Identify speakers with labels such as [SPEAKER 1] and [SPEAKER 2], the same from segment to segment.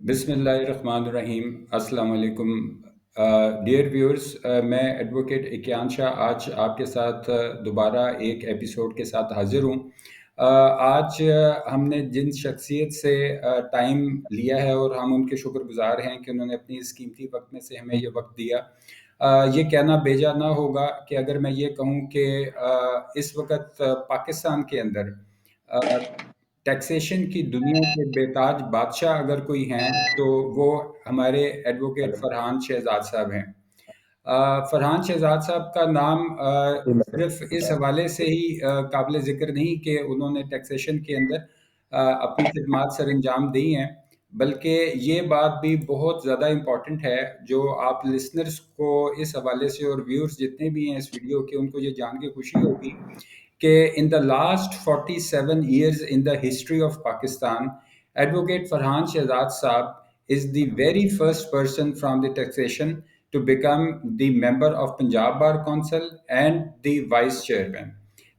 [SPEAKER 1] बिस्मिल्लाहिर्रहमानिर्रहीम। अस्सलाम वालेकुम। डियर व्यूअर्स, मैं एडवोकेट इक्यान शाह आज आपके साथ दोबारा एक एपिसोड के साथ हाजिर हूँ। आज हमने जिन शख्सियत से टाइम लिया है और हम उनके शुक्रगुजार हैं कि उन्होंने अपनी इस कीमती वक्त में से हमें ये वक्त दिया। ये कहना बेजा ना होगा कि अगर मैं ये कहूँ कि इस वक्त पाकिस्तान के अंदर टैक्सेशन की दुनिया के बेताज बादशाह अगर कोई हैं तो वो हमारे एडवोकेट फरहान शहजाद साहब हैं। फरहान शहजाद साहब का नाम सिर्फ इस हवाले से ही काबिल ज़िक्र नहीं कि उन्होंने टैक्सेशन के अंदर अपनी खिदमात सर अंजाम दी हैं, बल्कि ये बात भी बहुत ज़्यादा इम्पॉर्टेंट है जो आप लिसनर्स को इस हवाले से और व्यूअर्स जितने भी हैं इस वीडियो के उनको ये जान के खुशी होगी कि in the last 47 years in the history of Pakistan, Advocate Farhan Shehzad Saab is the very first person from the taxation to become the member of Punjab Bar Council and the vice chairman.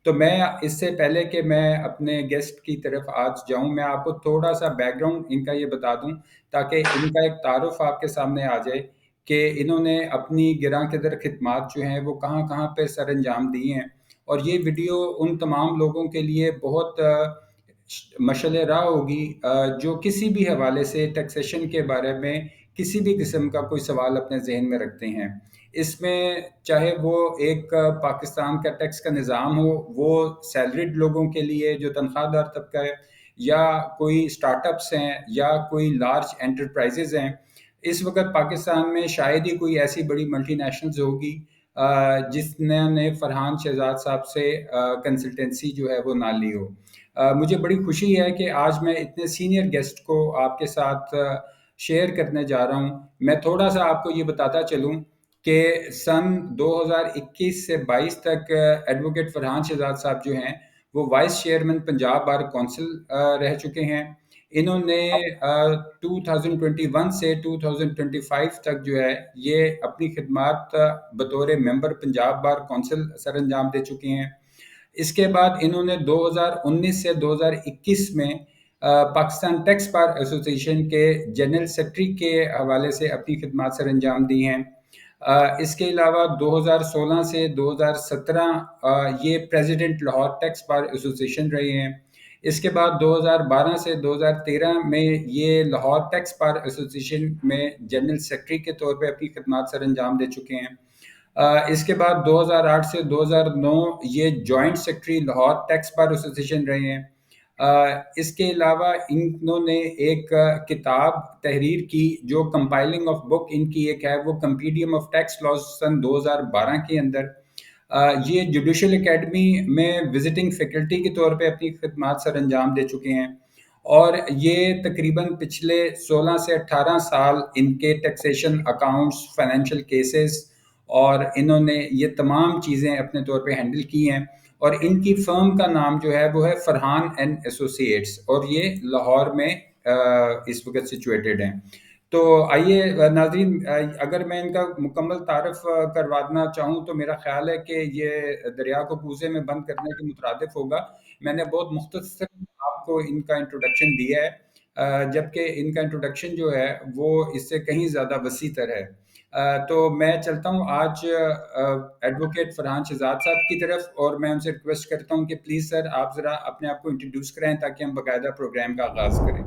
[SPEAKER 1] तो मैं इससे पहले कि मैं अपने guest की तरफ आज जाऊं, मैं आपको थोड़ा सा बैकग्राउंड इनका ये बता दूं ताकि इनका एक तारुफ आपके सामने आ जाए कि इन्होंने अपनी गिरां के दर खिदमात जो हैं वो कहाँ कहाँ पे सर अंजाम दिए हैं। और ये वीडियो उन तमाम लोगों के लिए बहुत मशअल राह होगी जो किसी भी हवाले से टैक्सेशन के बारे में किसी भी किस्म का कोई सवाल अपने जहन में रखते हैं। इसमें चाहे वो एक पाकिस्तान का टैक्स का निज़ाम हो, वो सैलरीड लोगों के लिए जो तनख्वाहदार तबका है, या कोई स्टार्टअप्स हैं या कोई लार्ज एंटरप्राइजेज हैं। इस वक्त पाकिस्तान में शायद ही कोई ऐसी बड़ी मल्टीनेशनल्स होगी जिसने फरहान शहजाद साहब से कंसल्टेंसी जो है वो ना ली हो। मुझे बड़ी खुशी है कि आज मैं इतने सीनियर गेस्ट को आपके साथ शेयर करने जा रहा हूँ। मैं थोड़ा सा आपको ये बताता चलूँ कि सन 2021 से 22 तक एडवोकेट फरहान शहजाद साहब जो हैं वो vice chairman Punjab bar council रह चुके हैं। इन्होंने 2021 से 2025 तक जो है ये अपनी खिदमात बतौर member Punjab bar council sir अंजाम दे चुके हैं। इसके बाद इन्होंने 2019 से 2021 में पाकिस्तान टैक्स बार एसोसिएशन के जनरल सेक्रेटरी के हवाले से अपनी खिदमात सर अंजाम दी हैं। इसके अलावा 2016 से 2017 ये president Lahore tax bar association रहे हैं। इसके बाद 2012 से 2013 में ये लाहौर टैक्स बार एसोसिएशन में जनरल सेक्रेटरी के तौर पे अपनी खिदमात सर अंजाम दे चुके हैं। इसके बाद 2008 से 2009 ये joint secretary Lahore tax bar association रहे हैं। इसके अलावा इन्होंने एक किताब तहरीर की जो कंपाइलिंग ऑफ बुक इनकी एक है, वो कंपीडियम ऑफ टैक्स लॉज सन 2012 के अंदर। ये जुडिशल एकेडमी में विजिटिंग फैकल्टी के तौर पे अपनी खिदमात सर अंजाम दे चुके हैं और ये तकरीबन पिछले 16 से 18 साल इनके टैक्सेशन अकाउंट्स, फाइनेंशियल केसेस और इन्होंने ये तमाम चीज़ें अपने तौर पे हैंडल की हैं। और इनकी फर्म का नाम जो है वो है फरहान एंड एसोसिएट्स और ये लाहौर में इस वक्त सिचुएटेड हैं। तो आइए नाज़रीन, अगर मैं इनका मुकम्मल तारफ़ करवाना चाहूँ तो मेरा ख़्याल है कि ये दरिया को कूज़े में बंद करने के मुतरादिफ़ होगा। मैंने बहुत मुख्तसर आपको इनका इंट्रोडक्शन दिया है, जबकि इनका इंट्रोडक्शन जो है वो इससे कहीं ज़्यादा वसी तर है। तो मैं चलता हूँ आज एडवोकेट फरहान शहजाद साहब की तरफ और मैं उनसे रिक्वेस्ट करता हूँ कि प्लीज़ सर आप ज़रा अपने आप को इंट्रोड्यूस करें ताकि हम बाकायदा प्रोग्राम का आगाज़ करें।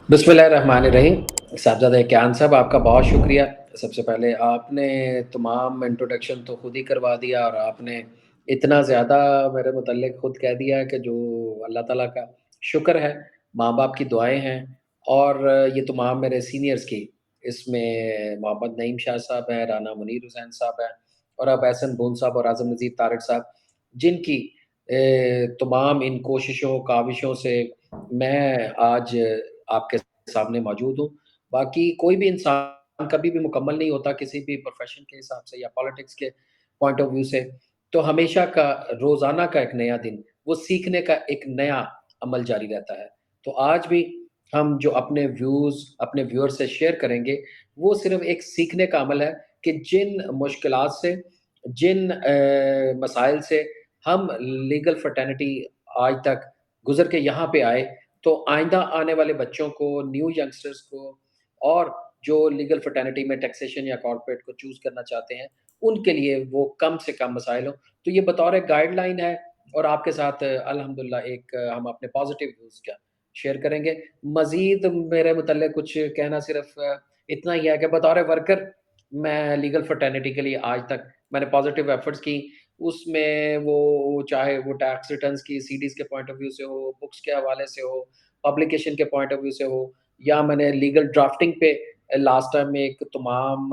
[SPEAKER 2] बिस्मिल्लाहिर्रहमानिर्रहीम। साहबजादा इक्यान साहब, आपका बहुत शुक्रिया। सबसे पहले आपने तमाम इंट्रोडक्शन तो खुद ही करवा दिया और आपने इतना ज़्यादा मेरे मुतल्लिक़ खुद कह दिया है कि जो अल्लाह ताला का शुक्र है, माँ-बाप की दुआएँ हैं और ये तमाम मेरे सीनियर्स की, इसमें मोहम्मद नईम शाह साहब हैं, राना मुनीर हुसैन साहब हैं और अब एहसन बून साहब और आज़म नज़ीर तारिक साहब, जिनकी तमाम इन कोशिशों, काविशों से मैं आज आपके सामने मौजूद हूँ। बाकी कोई भी इंसान कभी भी मुकम्मल नहीं होता किसी भी प्रोफ़ेशन के हिसाब से या पॉलिटिक्स के पॉइंट ऑफ व्यू से। तो हमेशा का रोज़ाना का एक नया दिन, वो सीखने का एक नया अमल जारी रहता है। तो आज भी हम जो अपने व्यूज़ अपने व्यूअर से शेयर करेंगे, वो सिर्फ़ एक सीखने का अमल है कि जिन मुश्किलात से, जिन मसाइल से हम लीगल फ्रेटर्निटी आज तक गुज़र के यहाँ पे आए, तो आइंदा आने वाले बच्चों को, न्यू यंगस्टर्स को और जो लीगल फ्रेटर्निटी में टैक्सेशन या कॉर्पोरेट को चूज़ करना चाहते हैं, उनके लिए वो कम से कम मसाइल हों। तो ये बतौर एक गाइडलाइन है और आपके साथ अल्हम्दुलिल्लाह एक हम अपने पॉज़िटिव व्यूज़ क्या शेयर करेंगे। मज़ीद मेरे मुतल्लिक़ कुछ कहना सिर्फ़ इतना ही है कि बतौर वर्कर मैं लीगल फ्रेटर्निटी के लिए आज तक मैंने पॉज़िटिव एफ़र्ट्स की। उसमें वो चाहे वो टैक्स रिटर्न्स की सीडीज़ के पॉइंट ऑफ व्यू से हो, बुक्स के हवाले से हो, पब्लिकेशन के पॉइंट ऑफ व्यू से हो, या मैंने लीगल ड्राफ्टिंग पे लास्ट टाइम में एक तमाम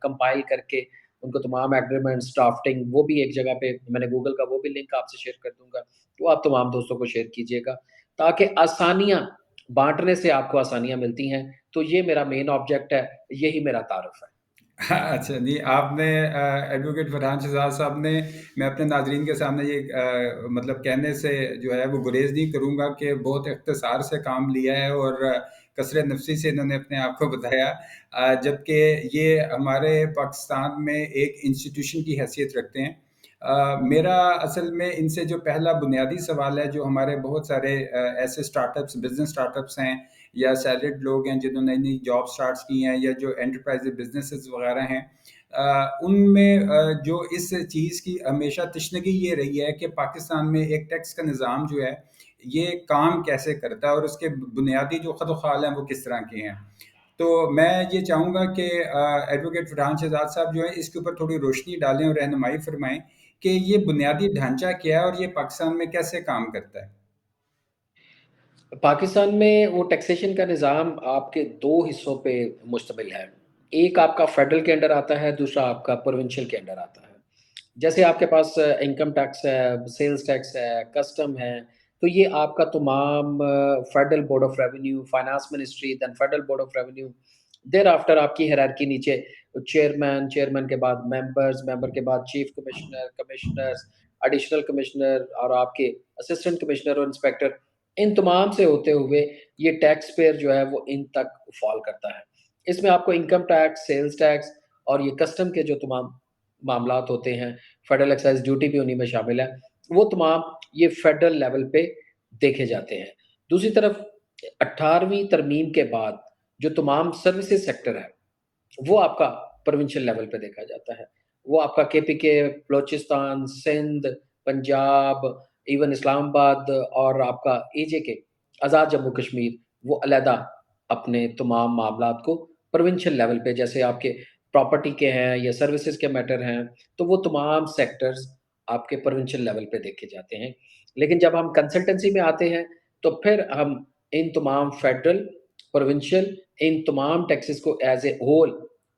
[SPEAKER 2] कंपाइल करके उनको तमाम एग्रीमेंट्स ड्राफ्टिंग वो भी एक जगह पे मैंने गूगल का वो भी लिंक आपसे शेयर कर दूँगा। तो आप तमाम दोस्तों को शेयर कीजिएगा ताकि आसानियाँ बाँटने से आपको आसानियाँ मिलती हैं। तो ये मेरा मेन ऑब्जेक्ट है, यही मेरा तारुफ़ है।
[SPEAKER 1] अच्छा जी, आपने एडवोकेट फरहान शहज़ाद साहब ने मैं अपने नाज़रीन के सामने ये मतलब कहने से जो है वो गुरेज़ नहीं करूँगा कि बहुत इख्तिसार से काम लिया है और कसरत नफ़सी से इन्होंने अपने आप को बताया। जबकि ये हमारे पाकिस्तान में एक इंस्टीट्यूशन की हैसियत रखते हैं। मेरा असल में इनसे जो पहला बुनियादी सवाल है, जो हमारे बहुत सारे ऐसे स्टार्टअप्स, बिज़नेस स्टार्टअप्स हैं या सैलरीड लोग हैं जिन्होंने नई-नई जॉब स्टार्ट्स की हैं या जो एंटरप्राइज़ बिज़नेसेस वगैरह हैं, उनमें जो इस चीज़ की हमेशा तशनगी ये रही है कि पाकिस्तान में एक टैक्स का निज़ाम जो है, ये काम कैसे करता है और उसके बुनियादी जो ख़त-व-ख़ाल हैं, वो किस तरह के हैं। तो मैं ये चाहूँगा कि एडवोकेट फरहान शहज़ाद साहब जो हैं, इसके ऊपर थोड़ी रोशनी डालें और रहनुमाई फ़रमाएँ कि ये बुनियादी ढांचा क्या है और ये पाकिस्तान में कैसे काम करता है?
[SPEAKER 2] पाकिस्तान में वो टैक्सेशन का निज़ाम आपके 2 हिस्सों पे मुश्तमिल है। एक आपका फेडरल के अंडर आता है, दूसरा आपका प्रोविंशियल के अंडर आता है। जैसे आपके पास इनकम टैक्स है, सेल्स टैक्स है, कस्टम है, तो ये आपका तमाम federal board of revenue, finance ministry, then federal board of revenue, thereafter आपकी हायरार्की नीचे चेयरमैन, चेयरमैन के बाद मेंबर्स, मेंबर के बाद chief commissioner, commissioners, additional commissioner और आपके असिस्टेंट कमिश्नर और इंस्पेक्टर, इन तमाम से होते हुए ये टैक्स पेयर जो है वो इन तक फ़ॉल करता है। इसमें आपको इनकम टैक्स, सेल्स टैक्स और ये कस्टम के जो तमाम मामलात होते हैं, फेडरल एक्साइज़ ड्यूटी भी उन्हीं में शामिल है, वो तमाम ये फेडरल लेवल पे देखे जाते हैं। दूसरी तरफ 18वीं तरमीम के बाद जो तमाम सर्विसेज़ सेक्टर है, वो आपका प्रोविंशियल लेवल पे देखा जाता है। वो आपका केपीके, बलोचिस्तान, सिंध, पंजाब, इवन इस्लामाबाद और आपका एजेके, आज़ाद जम्मू कश्मीर, वो अलहदा अपने तमाम मामलात को प्रोविंशियल लेवल पे जैसे आपके प्रॉपर्टी के हैं या सर्विसेज़ के मैटर हैं, तो वो तमाम सेक्टर्स आपके प्रोविंशियल लेवल पे देखे जाते हैं। लेकिन जब हम कंसल्टेंसी में आते हैं, तो फिर हम इन तमाम फेडरल, प्रोविंशियल इन तमाम टैक्सेस को एज़ ए होल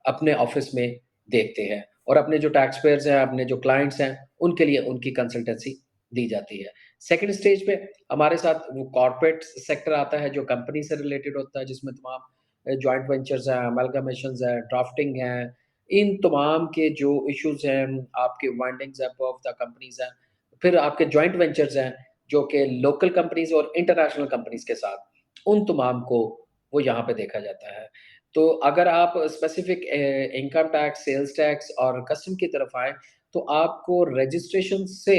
[SPEAKER 2] अपने ऑफ़िस में देखते हैं और अपने जो टैक्स पेयर्स हैं, अपने जो क्लाइंट्स हैं, उनके लिए उनकी कंसल्टेंसी दी जाती है। सेकंड स्टेज पे हमारे साथ वो कॉर्पोरेट सेक्टर आता है, जो कंपनी से रिलेटेड होता है, जिसमें तमाम जॉइंट वेंचर्स हैं, अमाल्गमेशंस हैं, ड्राफ्टिंग हैं, इन तमाम के जो इश्यूज़ हैं, आपके windings up of the companies हैं, फिर आपके जॉइंट वेंचर्स हैं, जो कि लोकल कंपनीज़ और इंटरनेशनल कंपनीज़ के साथ, उन तमाम को वो यहाँ पे देखा जाता है। तो अगर आप specific income tax, sales tax और कस्टम की तरफ आएँ, तो आपको रजिस्ट्रेशन से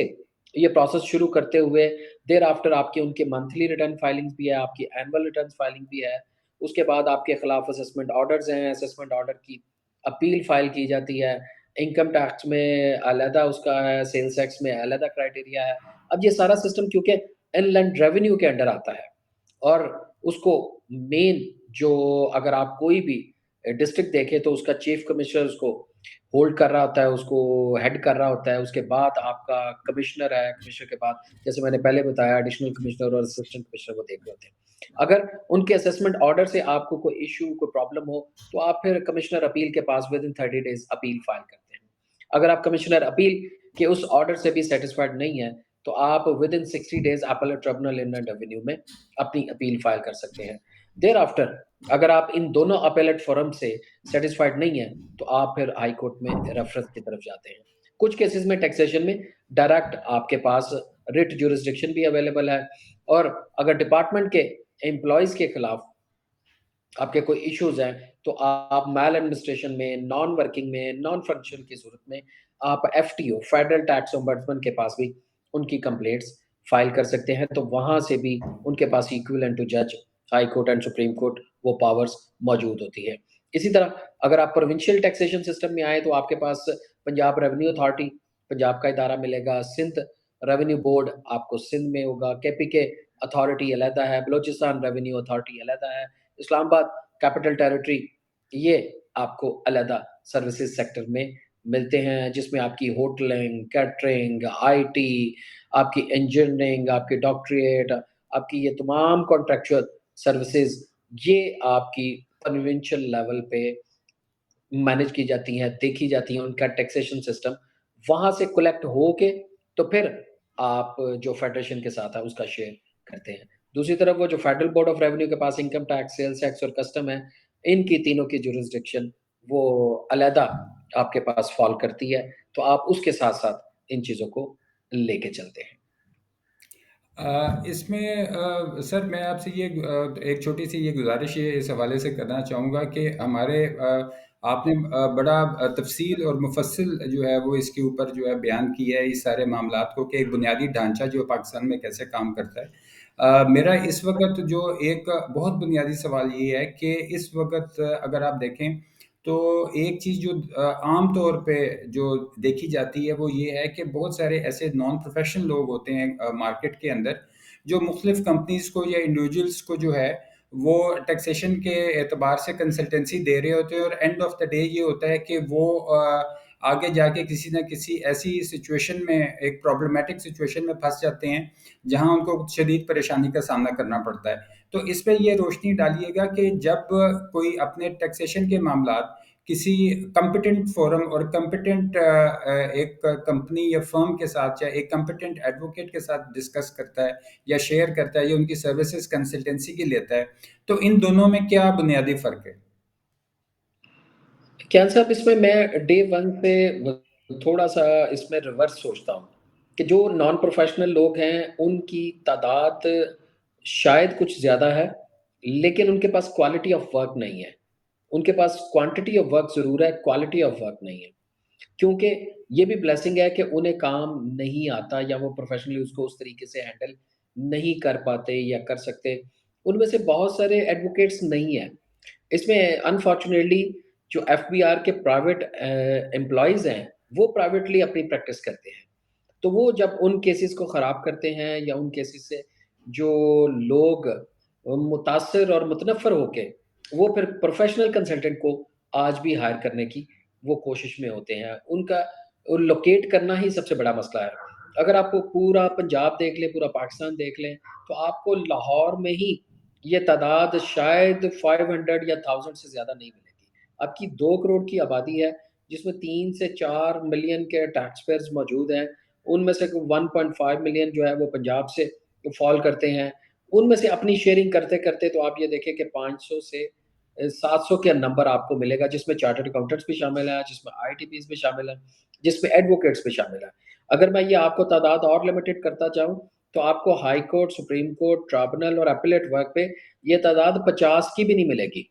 [SPEAKER 2] ये प्रोसेस शुरू करते हुए देयर आफ्टर आपकी उनके मंथली रिटर्न फाइलिंग्स भी है, आपकी एनुअल रिटर्न फाइलिंग भी है। उसके बाद आपके खिलाफ असेसमेंट ऑर्डर्स हैं, असेसमेंट ऑर्डर की अपील फाइल की जाती है। इनकम टैक्स में अलहदा उसका है, सेल्स टैक्स में अलहदा क्राइटेरिया है। अब ये सारा सिस्टम क्योंकि इनलैंड रेवेन्यू के अंडर आता है और उसको मेन जो अगर आप कोई भी डिस्ट्रिक्ट देखें तो उसका चीफ कमिश्नर उसको होल्ड कर रहा होता है, उसको हेड कर रहा होता है। उसके बाद आपका कमिश्नर है, कमिश्नर के बाद जैसे मैंने पहले बताया एडिशनल कमिश्नर और असिस्टेंट कमिश्नर वो देख रहे होते हैं। अगर उनके असेसमेंट ऑर्डर से आपको कोई इश्यू, कोई प्रॉब्लम हो, तो आप फिर कमिश्नर अपील के पास विदिन 30 डेज़ अपील फाइल करते हैं। अगर आप कमिश्नर अपील के उस ऑर्डर से भी सैटिस्फाइड नहीं हैं, तो आप within 60 days appellate tribunal inland revenue में अपनी अपील फाइल कर सकते हैं। देयर आफ्टर अगर आप इन दोनों अपीलेट फोरम से सैटिस्फाइड नहीं हैं, तो आप फिर हाई कोर्ट में रेफरेंस की तरफ जाते हैं। कुछ केसेस में टैक्सेशन में डायरेक्ट आपके पास रिट ज्यूरिसडिक्शन भी अवेलेबल है और अगर डिपार्टमेंट के एम्प्लॉइज़ के खिलाफ आपके कोई इश्यूज़ हैं, तो आप मैल एडमिनिस्ट्रेशन में, नॉन वर्किंग में, नॉन फंक्शन की सूरत में आप एफटीओ फेडरल टैक्स ओम्बड्समैन के पास भी उनकी कंप्लेंट्स फाइल कर सकते हैं, तो वहाँ से भी उनके पास इक्विवेलेंट टू जज, high court and supreme court वो पावर्स मौजूद होती है। इसी तरह अगर आप प्रोविंशियल टैक्सेशन सिस्टम में आए तो आपके पास पंजाब रेवेन्यू अथॉरिटी, पंजाब का इदारा मिलेगा, सिंध रेवेन्यू बोर्ड आपको सिंध में होगा, केपीके अथॉरिटी अलहदा है, बलूचिस्तान रेवेन्यू अथॉरिटी अलहदा है, इस्लामाबाद कैपिटल टेरिटरी ये आपको अलहदा सर्विसेज सेक्टर में मिलते हैं, जिसमें आपकी होटलिंग, कैटरिंग, आईटी, आपकी इंजीनियरिंग, आपकी डॉक्टरेट, आपकी ये तमाम कॉन्ट्रैक्चुअल सर्विसेज ये आपकी प्रोविंशियल लेवल पे मैनेज की जाती हैं, देखी जाती हैं, उनका टैक्सेशन सिस्टम वहाँ से कलेक्ट होके तो फिर आप जो फेडरेशन के साथ है उसका शेयर करते हैं। दूसरी तरफ वो जो फेडरल बोर्ड ऑफ रेवेन्यू के पास इनकम टैक्स, सेल्स टैक्स और कस्टम है, इनकी तीनों की ज्यूरिसडिक्शन वो अलहदा आपके पास फ़ॉल करती है, तो आप उसके साथ-साथ इन चीज़ों को लेके चलते हैं।
[SPEAKER 1] इसमें सर मैं आपसे ये एक छोटी-सी ये गुज़ारिश ये इस हवाले से करना चाहूँगा कि हमारे आपने बड़ा तफ़सील और मुफ़स्सिल जो है वो इसके ऊपर जो है बयान किया है इस सारे मामलात को कि एक बुनियादी ढांचा जो पाकिस्तान में कैसे काम करता है। मेरा इस वक़्त जो एक बहुत बुनियादी सवाल ये है कि इस वक़्त अगर आप देखें तो एक चीज़ जो आम तौर पे जो देखी जाती है वो ये है कि बहुत सारे ऐसे नॉन प्रोफेशनल लोग होते हैं मार्केट के अंदर जो मुख्तलिफ कंपनीज को या इंडिविजुअल्स को जो है वो टैक्सेशन के एतबार से कंसल्टेंसी दे रहे होते हैं और एंड ऑफ द डे ये होता है कि वो आगे जाके किसी न किसी ऐसी सिचुएशन में एक प्रॉब्लमेटिक सिचुएशन में फंस जाते हैं जहां उनको शदीद परेशानी का सामना करना पड़ता है। तो इस पे ये रोशनी डालिएगा कि जब कोई अपने टैक्सेशन के मामलात किसी कॉम्पिटेंट फोरम और कॉम्पिटेंट एक कंपनी या फर्म के साथ या एक कॉम्पिटेंट एडवोकेट के साथ डिस्कस करता है या शेयर करता है या उनकी सर्विसेज कंसल्टेंसी की लेता है, तो इन दोनों में क्या बुनियादी फ़र्क है?
[SPEAKER 2] क्या साहब इसमें मैं डे 1 से थोड़ा-सा इसमें रिवर्स सोचता हूँ, कि जो नॉन प्रोफ़ेशनल लोग हैं, उनकी तादाद शायद कुछ ज़्यादा है, लेकिन उनके पास क्वालिटी ऑफ वर्क नहीं है। उनके पास क्वांटिटी ऑफ वर्क ज़रूर है, क्वालिटी ऑफ वर्क नहीं है। क्योंकि ये भी ब्लेसिंग है कि उन्हें काम नहीं आता या वो प्रोफ़ेशनली उसको उस तरीके से हैंडल नहीं कर पाते या कर सकते। उनमें से बहुत सारे एडवोकेट्स नहीं हैं। इसमें अनफॉर्च्युनेटली जो एफबीआर के प्राइवेट एम्प्लॉइज़ हैं, वो प्राइवेटली अपनी प्रैक्टिस करते हैं। तो वो जब उन केसेस को ख़राब करते हैं या उन केसेस से जो लोग मुतासिर और मुतनफ़्फ़र होके वो फिर प्रोफ़ेशनल कंसल्टेंट को आज भी हायर करने की वो कोशिश में होते हैं। उनका लोकेट करना ही सबसे बड़ा मसला है। अगर आप पूरा पंजाब देख लें, पूरा पाकिस्तान देख लें, तो आपको लाहौर में ही ये तादाद शायद 500 या 1000 से ज़्यादा नहीं मिलेगी। आपकी 2 करोड़ की आबादी है, जिसमें 3 से 4 मिलियन के टैक्स पेयर्स मौजूद हैं। उनमें से 1.5 मिलियन जो है वो पंजाब से फ़ॉल करते हैं। उनमें से अपनी शेयरिंग करते-करते तो आप ये देखें कि 500 से 700 के नंबर आपको मिलेगा, जिसमें चार्टर्ड अकाउंटेंट्स भी शामिल हैं, जिसमें आईटीपीज़ भी शामिल हैं, जिसमें एडवोकेट्स भी शामिल हैं। अगर मैं ये आपको तादाद और लिमिटेड करता जाऊँ, तो आपको high court, supreme court, tribunal और अपीलेट वर्ग पे ये तादाद 50 की भी नहीं मिलेगी,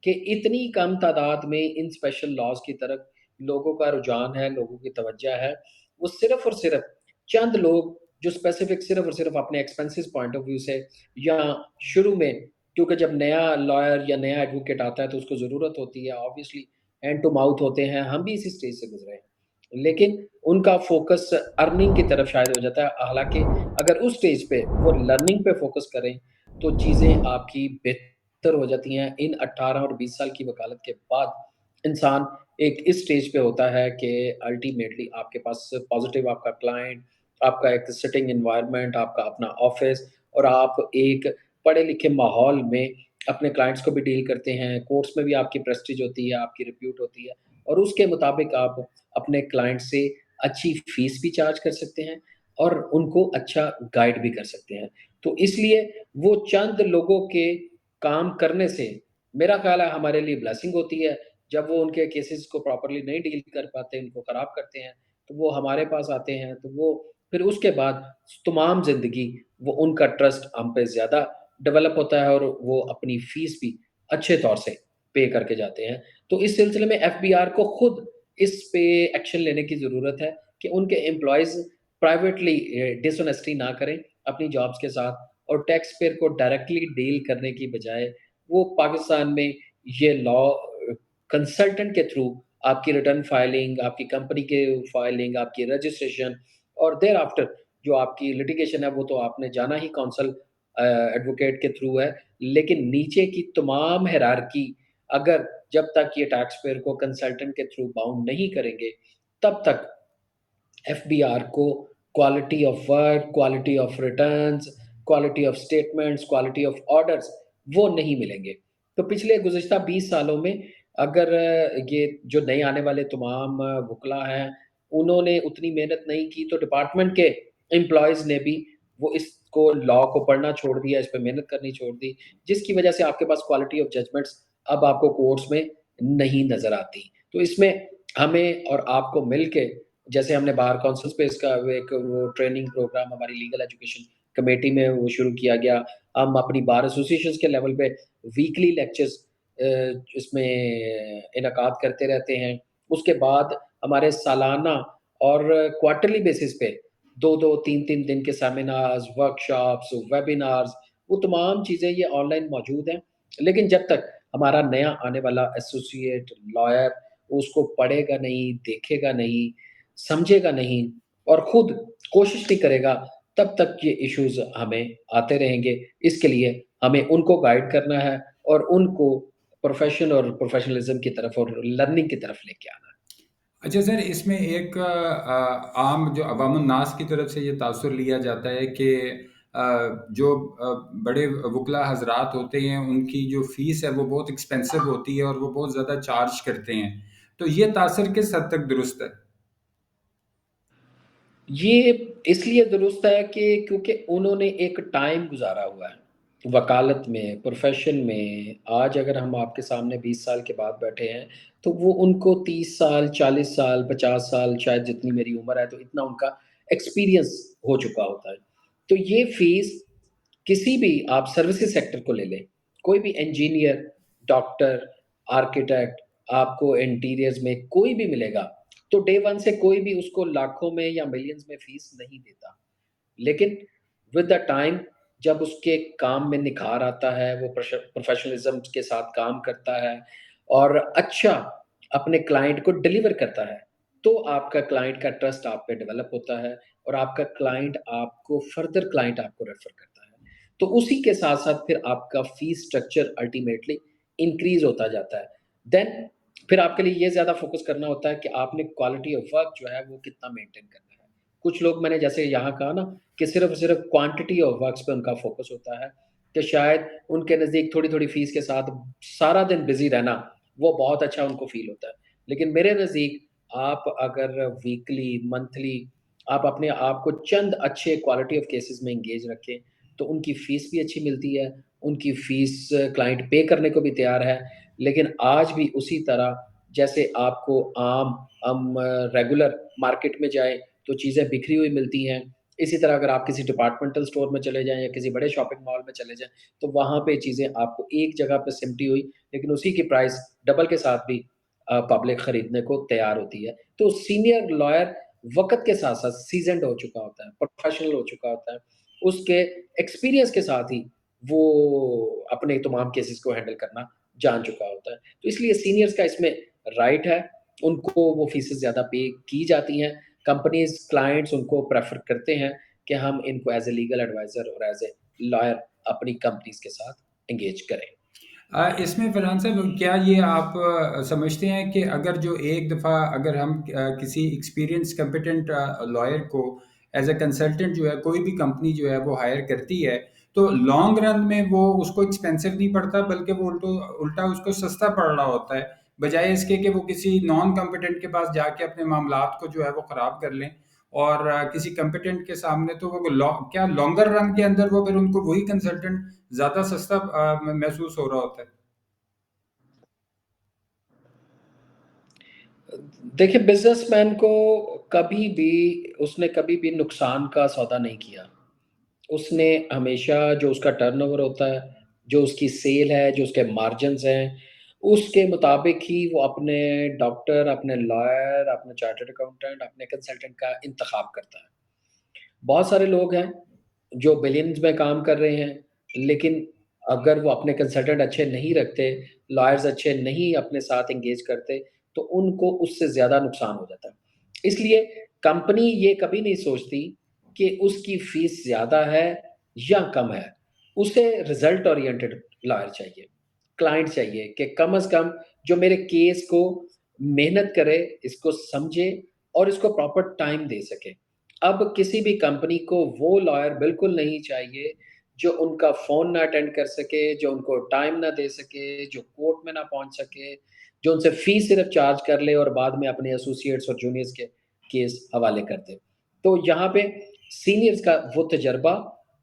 [SPEAKER 2] कि इतनी कम तादाद में इन स्पेशल लॉज़ की तरफ लोगों का रुझान है, लोगों की तवज्जो है। वो सिर्फ़ और सिर्फ़ चंद लोग जो स्पेसिफ़िक सिर्फ़ और सिर्फ़ अपने एक्सपेंसेस पॉइंट ऑफ व्यू से या शुरू में क्योंकि जब नया लॉयर या नया एडवोकेट आता है तो उसको ज़रूरत होती है ऑब्वियसली हैंड टू माउथ होते हैं, हम भी इसी स्टेज से गुज़रे हैं। लेकिन उनका फ़ोकस अर्निंग की तरफ शायद हो जाता है, हालाँकि अगर उस स्टेज पे वो लर्निंग पे फ़ोकस करें, तो चीज़ें आपकी बेहतर हो जाती हैं। इन 18 और 20 साल की वकालत के बाद इंसान एक इस स्टेज पे होता है कि अल्टीमेटली आपके पास पॉज़िटिव आपका क्लाइंट, आपका एक सिटिंग एनवायरनमेंट, आपका अपना ऑफ़िस और आप एक पढ़े-लिखे माहौल में अपने क्लाइंट्स को भी डील करते हैं, कोर्ट्स में भी आपकी प्रेस्टीज होती है, आपकी रिप्यूट होती है और उसके मुताबिक आप अपने क्लाइंट से अच्छी फ़ीस भी चार्ज कर सकते हैं और उनको अच्छा गाइड भी कर सकते हैं। तो इसलिए वो चंद लोगों के काम करने से मेरा ख़्याल है हमारे लिए ब्लेसिंग होती है, जब वो उनके केसेज़ को प्रॉपर्ली नहीं डील कर पाते, उनको ख़राब करते हैं, तो वो हमारे पास आते हैं, तो वो फिर उसके बाद तमाम ज़िंदगी वो उनका ट्रस्ट हम पे ज़्यादा डेवलप होता है और वो अपनी फ़ीस भी अच्छे तौर से पे करके जाते हैं। तो इस सिलसिले में एफबीआर को खुद इस पे एक्शन लेने की ज़रूरत है कि उनके एम्प्लॉइज़ प्राइवेटली डिसऑनेस्टी ना करें अपनी जॉब्स के साथ और टैक्स पेयर को डायरेक्टली डील करने की बजाय वो पाकिस्तान में ये लॉ कंसल्टेंट के थ्रू आपकी रिटर्न फाइलिंग, आपकी कंपनी के फाइलिंग, आपकी रजिस्ट्रेशन और देयर आफ्टर जो आपकी लिटिगेशन है वो तो आपने जाना ही काउंसल एडवोकेट के थ्रू है। लेकिन नीचे की तमाम हायरार्की अगर जब तक ये टैक्स पेयर को कंसल्टेंट के थ्रू बाउंड नहीं करेंगे, तब तक एफबीआर को quality of work, quality of returns, quality of statements, quality of orders वो नहीं मिलेंगे। तो पिछले गुज़िश्ता 20 सालों में अगर ये जो नए आने वाले तमाम वुकला हैं, उन्होंने उतनी मेहनत नहीं की तो डिपार्टमेंट के एम्प्लॉइज़ ने भी वो इसको लॉ को पढ़ना छोड़ दिया, इस पे मेहनत करनी छोड़ दी, जिसकी वजह से आपके पास क्वालिटी ऑफ जजमेंट्स अब आपको कोर्ट्स में नहीं नज़र आती। तो इसमें हमें और आपको मिलके जैसे हमने बार काउंसिल्स पे इसका वो एक वो ट्रेनिंग प्रोग्राम हमारी लीगल एजुकेशन कमेटी में वो शुरू किया गया। हम अपनी बार एसोसिएशंस के लेवल पे वीकली लेक्चर्स इसमें इनकाद करते रहते हैं। उसके बाद हमारे सालाना और क्वार्टरली बेसिस पे 2-2, 3-3 दिन के सेमिनार्स, वर्कशॉप्स, वेबिनार्स वो तमाम चीज़ें ये ऑनलाइन मौजूद हैं। लेकिन जब तक हमारा नया आने वाला एसोसिएट, लॉयर उसको पढ़ेगा नहीं, देखेगा नहीं, समझेगा नहीं और खुद कोशिश नहीं करेगा, तब तक ये इश्यूज़ हमें आते रहेंगे। इसके लिए हमें उनको गाइड करना है और उनको प्रोफ़ेशन और प्रोफ़ेशनलिज़्म की तरफ और लर्निंग की तरफ लेके आना है।
[SPEAKER 1] अच्छा सर, इसमें एक आम जो अवामुन्नास की तरफ से ये तासुर लिया जाता है कि जो बड़े वकला हजरात होते हैं उनकी जो फ़ीस है वो बहुत एक्सपेंसिव होती है और वो बहुत ज़्यादा चार्ज करते हैं। तो ये तासुर किस हद तक दुरुस्त है?
[SPEAKER 2] ये इसलिए दुरुस्त है कि क्योंकि उन्होंने एक टाइम गुज़ारा हुआ है, वकालत में, प्रोफ़ेशन में। आज अगर हम आपके सामने 20 साल के बाद बैठे हैं, तो वो उनको 30 साल, 40 साल, 50 साल शायद जितनी मेरी उम्र है, तो इतना उनका एक्सपीरियंस हो चुका होता है। तो ये फ़ीस किसी भी आप सर्विसेज़ सेक्टर को ले लें, कोई भी इंजीनियर, डॉक्टर, आर्किटेक्ट आपको इंटीरियर्स में कोई भी मिलेगा, तो डे 1 से कोई भी उसको लाखों में या मिलियंस में फ़ीस नहीं देता। लेकिन विद द टाइम जब उसके काम में निखार आता है, वो प्रोफ़ेशनलिज़्म के साथ काम करता है और अच्छा अपने क्लाइंट को डिलीवर करता है, तो आपका क्लाइंट का ट्रस्ट आप पे डेवलप होता है और आपका क्लाइंट आपको फर्दर क्लाइंट आपको रेफ़र करता है। तो उसी के साथ-साथ फिर आपका फ़ीस स्ट्रक्चर अल्टीमेटली इंक्रीज़ होता जाता है। देन फिर आपके लिए ये ज़्यादा फ़ोकस करना होता है कि आपने क्वालिटी ऑफ वर्क जो है वो कितना मेंटेन करना है। कुछ लोग मैंने जैसे यहाँ कहा ना कि सिर्फ़ क्वांटिटी ऑफ वर्क्स पे उनका फ़ोकस होता है, कि शायद उनके नज़दीक थोड़ी-थोड़ी फ़ीस के साथ सारा दिन बिज़ी रहना, वो बहुत अच्छा उनको फ़ील होता है। लेकिन मेरे नज़दीक आप अगर वीकली, मंथली आप अपने आप को चंद अच्छे क्वालिटी ऑफ केसेज़ में एंगेज रखें, तो उनकी फ़ीस भी अच्छी मिलती है, उनकी फ़ीस क्लाइंट पे करने को भी तैयार है। लेकिन आज भी उसी तरह जैसे आपको आम हम रेगुलर मार्केट में जाएँ, तो चीज़ें बिखरी हुई मिलती हैं। इसी तरह अगर आप किसी डिपार्टमेंटल स्टोर में चले जाएँ या किसी बड़े शॉपिंग मॉल में चले जाएँ, तो वहाँ पे चीज़ें आपको एक जगह पे सिमटी हुई, लेकिन उसी की प्राइस डबल के साथ भी पब्लिक खरीदने को तैयार होती है। तो सीनियर लॉयर वक़्त के साथ-साथ सीज़न्ड हो चुका होता है, प्रोफ़ेशनल हो चुका होता है। उसके एक्सपीरियंस के साथ ही वो अपने तमाम केसेज़ को हैंडल करना जान चुका होता है। तो इसलिए सीनियर्स का इसमें राइट है, उनको वो फ़ीसेज़ ज़्यादा पे की जाती हैं। कंपनीज़, क्लाइंट्स उनको प्रेफ़र करते हैं कि हम इनको एज़ अ लीगल एडवाइज़र और एज़ ए लॉयर अपनी कंपनीज़ के साथ एंगेज करें।
[SPEAKER 1] इसमें फरहान साहब, क्या ये आप समझते हैं कि अगर जो एक दफ़ा अगर हम किसी एक्सपीरियंस कॉम्पिटेंट लॉयर को एज अ कंसल्टेंट जो है कोई भी कंपनी जो है वो हायर करती है, तो लॉन्ग रन में वो उसको एक्सपेंसिव नहीं पड़ता, बल्कि वो उल्टा उसको सस्ता पड़ रहा होता है, बजाय इसके कि वो किसी नॉन कॉम्पिटेंट के पास जाके अपने मामलात को जो है वो ख़राब कर लें। और किसी कॉम्पिटेंट के सामने तो वो क्या लॉन्गर रन के अंदर वो फिर उनको वही कंसल्टेंट ज़्यादा सस्ता महसूस हो रहा होता है?
[SPEAKER 2] देखिए बिज़नेसमैन को कभी भी उसने कभी भी नुकसान का सौदा नहीं किया। उसने हमेशा जो उसका टर्नओवर होता है, जो उसकी सेल है, जो उसके मार्जिन्स हैं, उसके मुताबिक ही वो अपने डॉक्टर, अपने लॉयर, अपने चार्टर्ड अकाउंटेंट, अपने कंसल्टेंट का इंतखाब करता है। बहुत सारे लोग हैं, जो बिलियंस में काम कर रहे हैं, लेकिन अगर वो अपने कंसल्टेंट अच्छे नहीं रखते, लॉयर्स अच्छे नहीं अपने साथ एंगेज करते, तो उनको उससे ज़्यादा नुकसान हो जाता है। इसलिए कंपनी ये कभी नहीं सोचती कि उसकी फीस ज़्यादा है या कम है। उसे रिज़ल्ट ओरिएंटेड लॉयर चाहिए, क्लाइंट चाहिए कि कम से कम जो मेरे केस को मेहनत करे, इसको समझे और इसको प्रॉपर टाइम दे सके। अब किसी भी कंपनी को वो लॉयर बिल्कुल नहीं चाहिए, जो उनका फ़ोन ना अटेंड कर सके, जो उनको टाइम ना दे सके, जो कोर्ट में ना पहुँच सके, जो उनसे फ़ीस सिर्फ़ चार्ज कर ले और बाद में अपने एसोसिएट्स और जूनियर्स के केस हवाले कर दे। तो यहाँ पे सीनियर्स का वो तजर्बा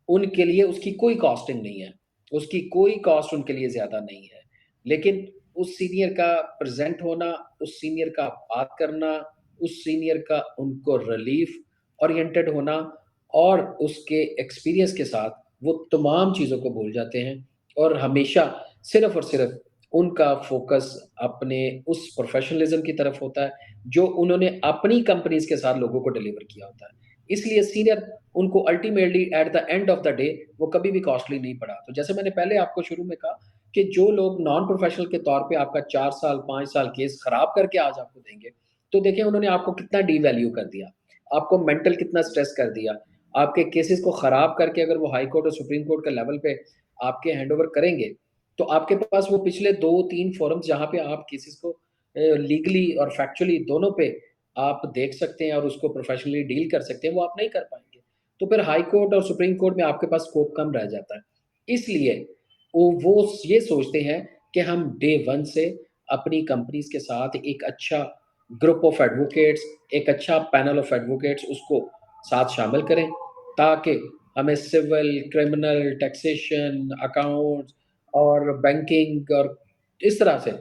[SPEAKER 2] उनके लिए उसकी कोई कॉस्टिंग नहीं है, उसकी कोई कॉस्ट उनके लिए ज़्यादा नहीं है। लेकिन उस सीनियर का प्रेज़ेंट होना, उस सीनियर का बात करना, उस सीनियर का उनको रिलीफ़ ओरिएंटेड होना और उसके एक्सपीरियंस के साथ वो तमाम चीज़ों को भूल जाते हैं और हमेशा सिर्फ़ और सिर्फ़ उनका फ़ोकस अपने उस प्रोफ़ेशनलिज़्म की तरफ होता है, जो उन्होंने अपनी कंपनीज़ के साथ लोगों को डिलीवर किया होता है। इसलिए सीनियर उनको ultimately at the end of the day वो कभी भी कॉस्टली नहीं पड़ा। तो जैसे मैंने पहले आपको शुरू में कहा कि जो लोग नॉन प्रोफ़ेशनल के तौर पे आपका 4 साल, 5 साल केस ख़राब करके आज आपको देंगे, तो देखिए उन्होंने आपको कितना डीवैल्यू कर दिया, आपको मेंटल कितना स्ट्रेस कर दिया। आपके केसेस को ख़राब करके अगर वो हाई कोर्ट और सुप्रीम कोर्ट के लेवल पे आपके हैंडओवर करेंगे, तो आपके पास वो पिछले 2-3 फोरम्स जहाँ पे आप केसेस को लीगली और फैक्चुअली दोनों पे आप देख सकते हैं और उसको प्रोफ़ेशनली डील कर सकते हैं, वो आप नहीं कर पाएँगे। तो फिर हाई कोर्ट और सुप्रीम कोर्ट में आपके पास स्कोप कम रह जाता है। इसलिए वो ये सोचते हैं कि हम डे 1 से अपनी कंपनीज़ के साथ एक अच्छा ग्रुप ऑफ एडवोकेट्स, एक अच्छा पैनल ऑफ एडवोकेट्स उसको साथ शामिल करें, ताकि हमें सिविल, क्रिमिनल, टैक्सेशन, अकाउंट्स और बैंकिंग और इस तरह से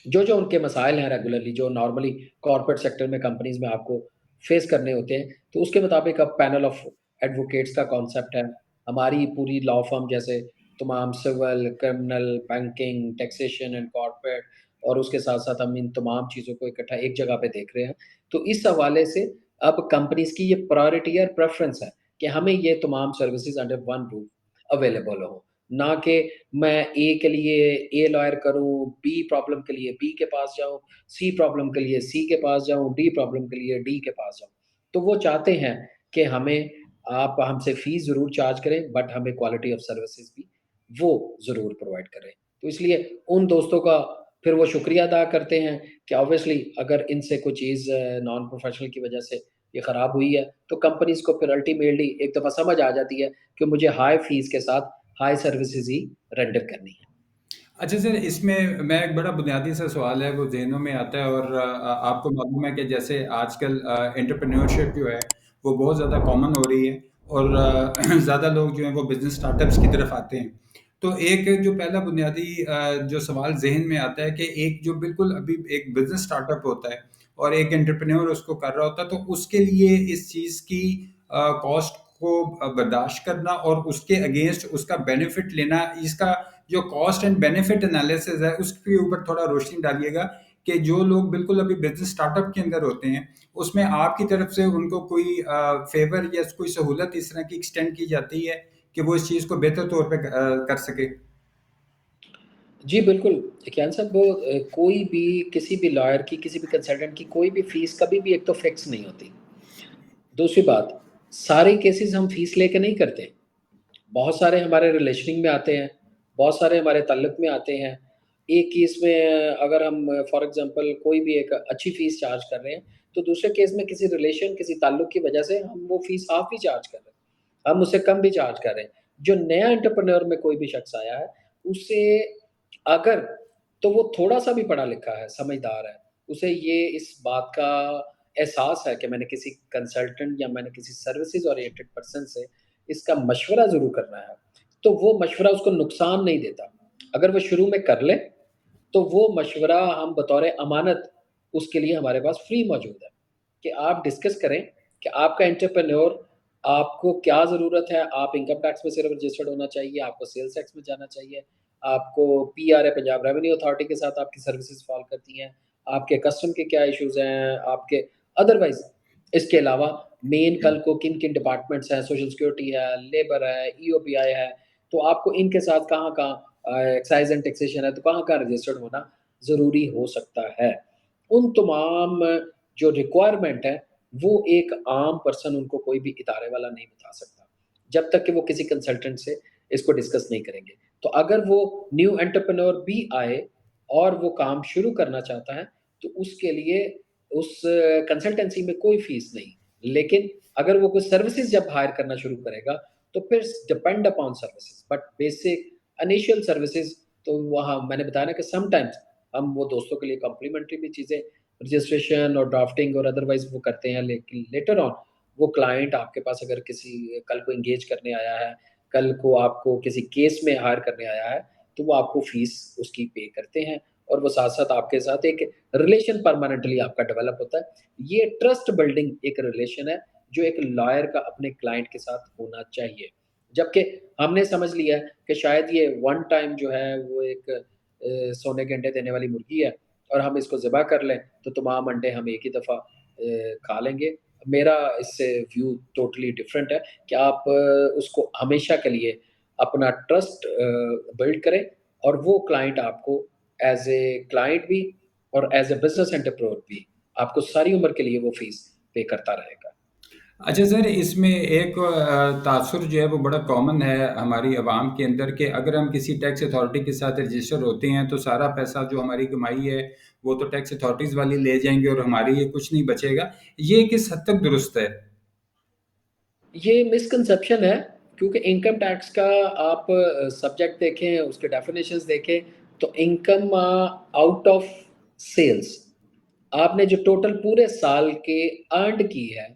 [SPEAKER 2] जो-जो उनके मसाइल हैं रेगुलरली जो नॉर्मली कॉर्पोरेट सेक्टर में कंपनीज़ में आपको फेस करने होते हैं, तो उसके मुताबिक अब पैनल ऑफ एडवोकेट्स का कॉन्सेप्ट है। हमारी पूरी लॉ फर्म जैसे तमाम civil, criminal, banking, taxation and corporate और उसके साथ-साथ हम इन तमाम चीज़ों को इकट्ठा एक जगह पे देख रहे हैं। तो इस हवाले से अब कंपनीज़ की ये प्रायोरिटी और प्रेफ़रेंस है कि हमें ये तमाम services under one roof available हो। ना कि मैं ए के लिए ए लॉयर करूँ, बी प्रॉब्लम के लिए बी के पास जाऊँ, सी प्रॉब्लम के लिए सी के पास जाऊँ, डी प्रॉब्लम के लिए डी के पास जाऊँ। तो वो चाहते हैं कि हमें आप हमसे फ़ीस ज़रूर चार्ज करें, बट हमें क्वालिटी ऑफ सर्विसेज़ भी वो ज़रूर प्रोवाइड करें। तो इसलिए उन दोस्तों का फिर वो शुक्रिया अदा करते हैं कि ऑब्वियसली अगर इनसे कोई चीज़ नॉन प्रोफ़ेशनल की वजह से ये ख़राब हुई है, तो कंपनीज़ को फिर अल्टीमेटली एक दफ़ा समझ आ जाती है कि मुझे हाई फ़ीस के साथ हाई सर्विसेज़ ही रेंडर करनी है।
[SPEAKER 1] अच्छा सर, इसमें मैं एक बड़ा बुनियादी सा सवाल है, वो ज़हनों में आता है और आपको मालूम है कि जैसे आजकल एंटरप्रेन्योरशिप जो है, वो बहुत ज़्यादा कॉमन हो रही है और ज़्यादा लोग जो हैं वो बिज़नेस स्टार्टअप्स की तरफ आते हैं। तो एक जो पहला बुनियादी जो सवाल ज़हन में आता है कि एक जो बिल्कुल अभी एक बिज़नेस स्टार्टअप होता है और एक एंटरप्रेन्योर उसको कर रहा होता है, तो उसके लिए इस चीज़ की कॉस्ट को बर्दाश्त करना और उसके अगेंस्ट उसका बेनिफिट लेना, इसका जो कॉस्ट एंड बेनिफिट एनालिसिस है उसके ऊपर थोड़ा रोशनी डालिएगा कि जो लोग बिल्कुल अभी बिजनेस स्टार्टअप के अंदर होते हैं उसमें आपकी तरफ से उनको कोई फेवर या कोई सहूलत इस तरह की एक्सटेंड की जाती है कि वो इस चीज़ को बेहतर तौर पे कर सके।
[SPEAKER 2] जी, बिल्कुल। क्या साहब वो कोई भी किसी भी लॉयर की, किसी भी कंसल्टेंट की कोई भी फ़ीस कभी भी एक तो फिक्स नहीं होती। दूसरी बात, सारे केसेज़ हम फ़ीस लेके नहीं करते। बहुत सारे हमारे रिलेशनिंग में आते हैं, बहुत सारे हमारे ताल्लुक में आते हैं। एक केस में अगर हम फॉर एग्ज़ाम्पल कोई भी एक अच्छी फ़ीस चार्ज कर रहे हैं, तो दूसरे केस में किसी रिलेशन, किसी ताल्लुक की वजह से हम वो फ़ीस हाफ़ ही चार्ज कर रहे हैं। हम उससे कम भी चार्ज कर रहे हैं। जो नया एंटरप्रेन्योर में कोई भी शख़्स आया है, उसे अगर तो वो थोड़ा-सा भी पढ़ा-लिखा है, समझदार है, उसे ये इस बात का एहसास है कि मैंने किसी कंसल्टेंट या मैंने किसी सर्विसेज़ ओरिएंटेड पर्सन से इसका मशवरा ज़रूर करना है, तो वो मशवरा उसको नुकसान नहीं देता। अगर वो शुरू में कर ले, तो वो मशवरा हम बतौर अमानत उसके लिए हमारे पास फ्री मौजूद है, कि आप डिस्कस करें कि आपका एंटरप्रेन्योर आपको क्या ज़रूरत है, आप इनकम टैक्स में सिर्फ रजिस्टर्ड होना चाहिए, आपको सेल्स टैक्स में जाना चाहिए, आपको पीआरए पंजाब रेवेन्यू अथॉरिटी के साथ आपकी सर्विसेज़ फ़ॉल करती हैं, आपके कस्टम के क्या इश्यूज़ हैं, आपके अदरवाइज़ इसके अलावा मेन
[SPEAKER 1] जी।
[SPEAKER 2] कल को किन-किन डिपार्टमेंट्स हैं, सोशल सिक्योरिटी है, लेबर है, ईओपीआई है, तो आपको इनके साथ कहाँ-कहाँ एक्साइज़ एंड टैक्सेशन है, तो कहाँ-कहाँ रजिस्टर्ड होना ज़रूरी हो सकता है। उन तमाम जो रिक्वायरमेंट है, वो एक आम पर्सन उनको कोई भी इदारे वाला नहीं बता सकता, जब तक कि वो किसी कंसल्टेंट से इसको डिस्कस नहीं करेंगे। तो अगर वो न्यू एंटरप्रेन्योर भी आए और वो काम शुरू करना चाहता है, तो उसके लिए उस कंसल्टेंसी में कोई फ़ीस नहीं। लेकिन अगर वो कोई सर्विसेज़ जब हायर करना शुरू करेगा, तो फिर depend upon services, but basic initial services तो वहाँ मैंने बताया ना कि समटाइम्स हम वो दोस्तों के लिए कॉम्प्लीमेंट्री भी चीज़ें रजिस्ट्रेशन और ड्राफ्टिंग और अदरवाइज़ वो करते हैं, लेकिन लेटर ऑन वो क्लाइंट आपके पास अगर किसी कल को एंगेज करने आया है, कल को आपको किसी केस में हायर करने आया है, तो वो आपको फ़ीस उसकी पे करते हैं और वो साथ-साथ आपके साथ एक रिलेशन परमानेंटली आपका डेवलप होता है। ये ट्रस्ट बिल्डिंग एक रिलेशन है, जो एक लॉयर का अपने क्लाइंट के साथ होना चाहिए। जबकि हमने समझ लिया है कि शायद ये वन टाइम जो है वो एक सोने के अंडे देने वाली मुर्गी है और हम इसको ज़िबा कर लें, तो तमाम अंडे हम एक ही दफ़ा खा लेंगे। मेरा इससे व्यू टोटली डिफरेंट है कि आप उसको हमेशा के लिए अपना ट्रस्ट बिल्ड करें और वो क्लाइंट आपको एज़ ए क्लाइंट भी और एज़ ए बिज़नेस एंटरप्रेन्योर भी आपको सारी उम्र के लिए वो फ़ीस पे करता रहेगा।
[SPEAKER 1] अच्छा सर, इसमें एक तासुर जो है वो बड़ा कॉमन है हमारी आवाम के अंदर कि अगर हम किसी टैक्स अथॉरिटी के साथ रजिस्टर होते हैं तो सारा पैसा जो हमारी कमाई है वो तो टैक्स अथॉरिटीज़ वाले ले जाएंगे और हमारे लिए कुछ नहीं बचेगा। ये किस हद तक दुरुस्त है?
[SPEAKER 2] ये मिसकंसेप्शन है क्योंकि इनकम टैक्स का आप सब्जेक्ट देखें, उसके डेफिनिशंस देखें, तो इनकम आउट ऑफ सेल्स आपने जो टोटल पूरे साल के अर्न्ड की है,